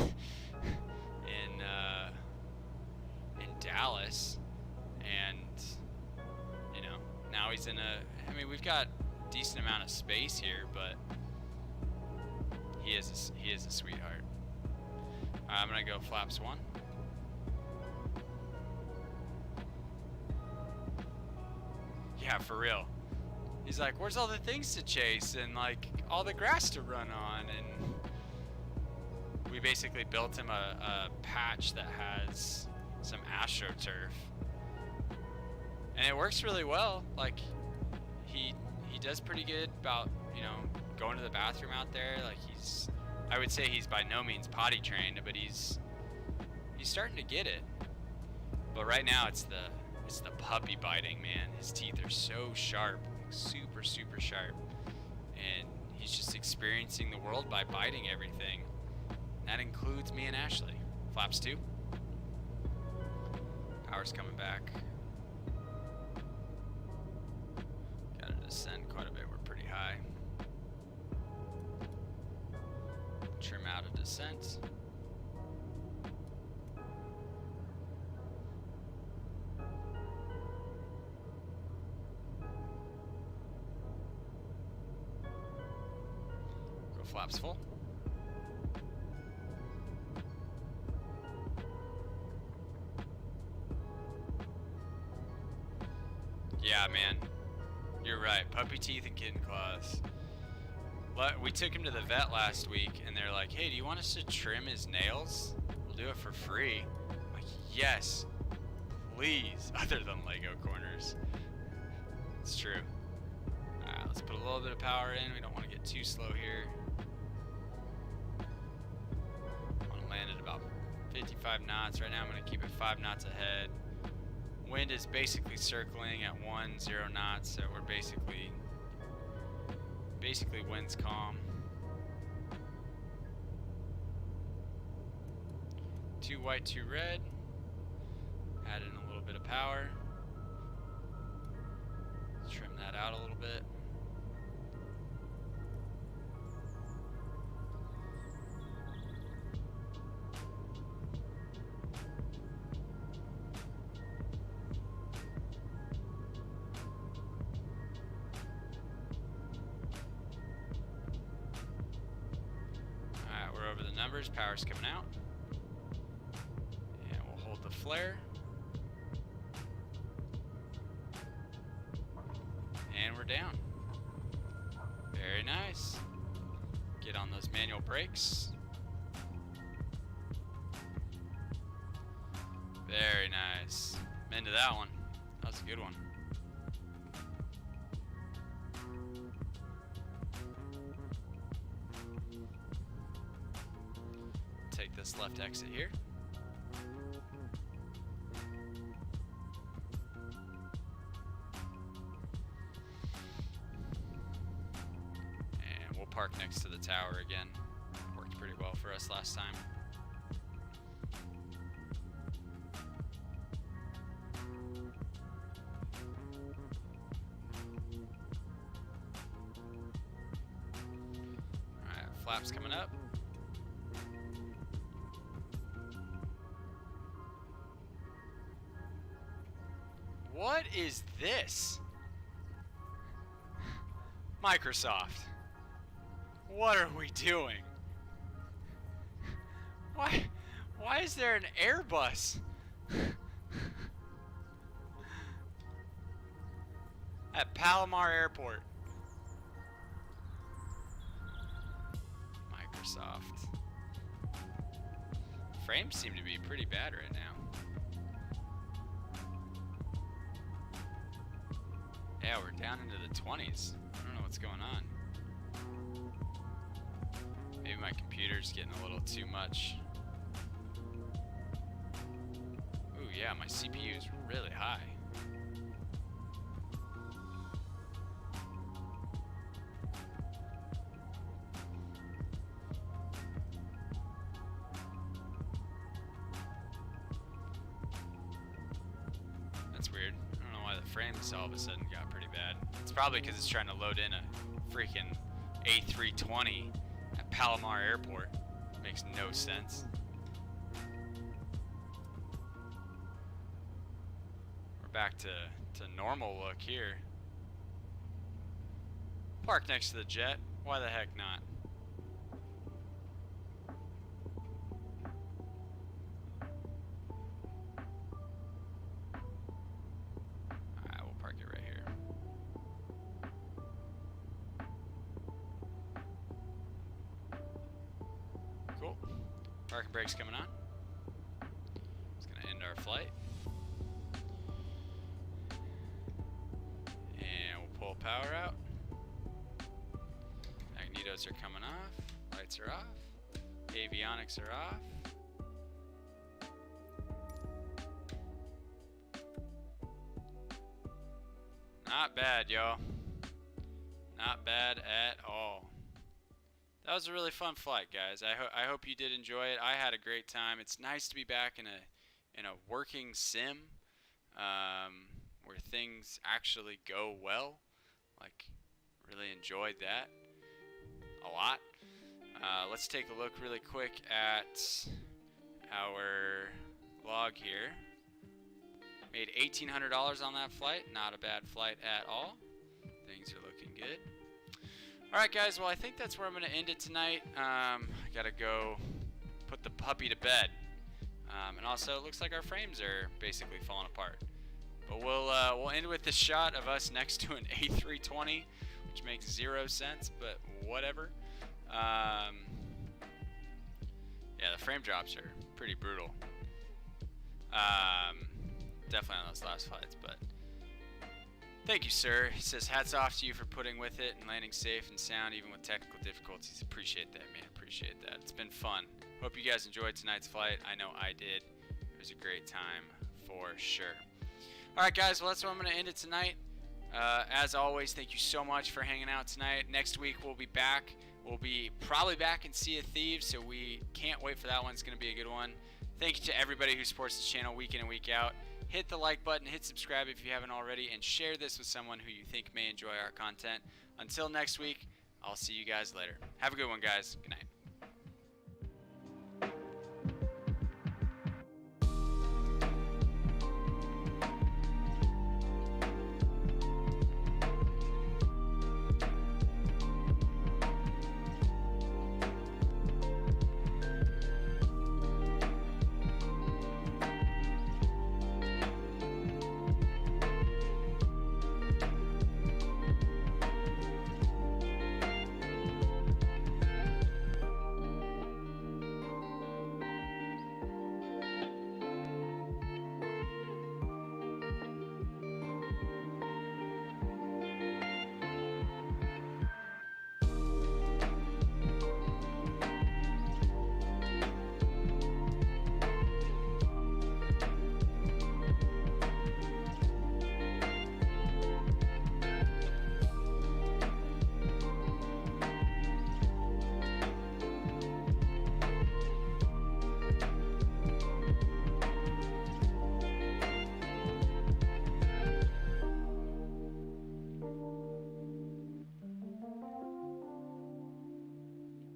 S1: Dallas, and you know, now he's in a, I mean, we've got a decent amount of space here, but he is a sweetheart. I'm gonna go flaps 1. Yeah, for real. He's like, where's all the things to chase and like all the grass to run on? And we basically built him a patch that has some AstroTurf, and it works really well. Like he does pretty good about, you know, going to the bathroom out there. Like I would say he's by no means potty trained, but he's starting to get it. But right now it's the puppy biting, man. His teeth are so sharp, super sharp, and he's just experiencing the world by biting everything. That includes me and Ashley. Flaps 2. Power's coming back. Gotta descend quite a bit. We're pretty high. Trim out a descent. Go flaps full. Yeah, man, you're right. Puppy teeth and kitten claws. We took him to the vet last week, and they're like, hey, do you want us to trim his nails? We'll do it for free. I'm like, yes, please, other than Lego corners. It's true. Alright, let's put a little bit of power in. We don't want to get too slow here. I want to land at about 55 knots. Right now I'm going to keep it 5 knots ahead. Wind is basically circling at 10 knots, so we're basically wind's calm. 2 white, 2 red. Add in a little bit of power. Trim that out a little bit. Over the numbers, power's coming out, and we'll hold the flare, and we're down. Very nice. Get on those manual brakes. Very nice. I'm into that one. That was a good one. Take this left exit here. And we'll park next to the tower again. Worked pretty well for us last time. Alright, flaps coming up. What is this? Microsoft. What are we doing? Why is there an Airbus at Palomar Airport? Microsoft. Frames seem to be pretty bad right now. Yeah, we're down into the 20s. I don't know what's going on. Maybe my computer's getting a little too much. Ooh, yeah, my CPU is really high. That's weird. I don't know why the frames all of a sudden got pretty bad. It's probably because it's trying to load in a freaking A320 at Palomar Airport. Makes no sense. We're back to normal look here. Park next to the jet. Why the heck not? Alright, we'll park it right here. Parking brake's coming on. It's gonna end our flight. And we'll pull power out. Magnetos are coming off. Lights are off. Avionics are off. Not bad, y'all. Not bad at all. That was a really fun flight, guys. I hope you did enjoy it. I had a great time. It's nice to be back in a working sim where things actually go well. Like, really enjoyed that a lot. Let's take a look really quick at our log here. Made $1,800 on that flight. Not a bad flight at all. Things are looking good. Alright guys, well I think that's where I'm going to end it tonight. I gotta go put the puppy to bed. And also it looks like our frames are basically falling apart. But we'll end with this shot of us next to an A320, which makes 0 sense, but whatever. Yeah, the frame drops are pretty brutal. Definitely on those last flights, but thank you, sir. He says, hats off to you for putting with it and landing safe and sound even with technical difficulties. Appreciate that, man. Appreciate that. It's been fun. Hope you guys enjoyed tonight's flight. I know I did. It was a great time for sure. Alright guys, well that's where I'm going to end it tonight. As always, thank you so much for hanging out tonight. Next week we'll be back. We'll be probably back in Sea of Thieves, so we can't wait for that one. It's going to be a good one. Thank you to everybody who supports the channel week in and week out. Hit the like button, hit subscribe if you haven't already, and share this with someone who you think may enjoy our content. Until next week, I'll see you guys later. Have a good one, guys. Good night.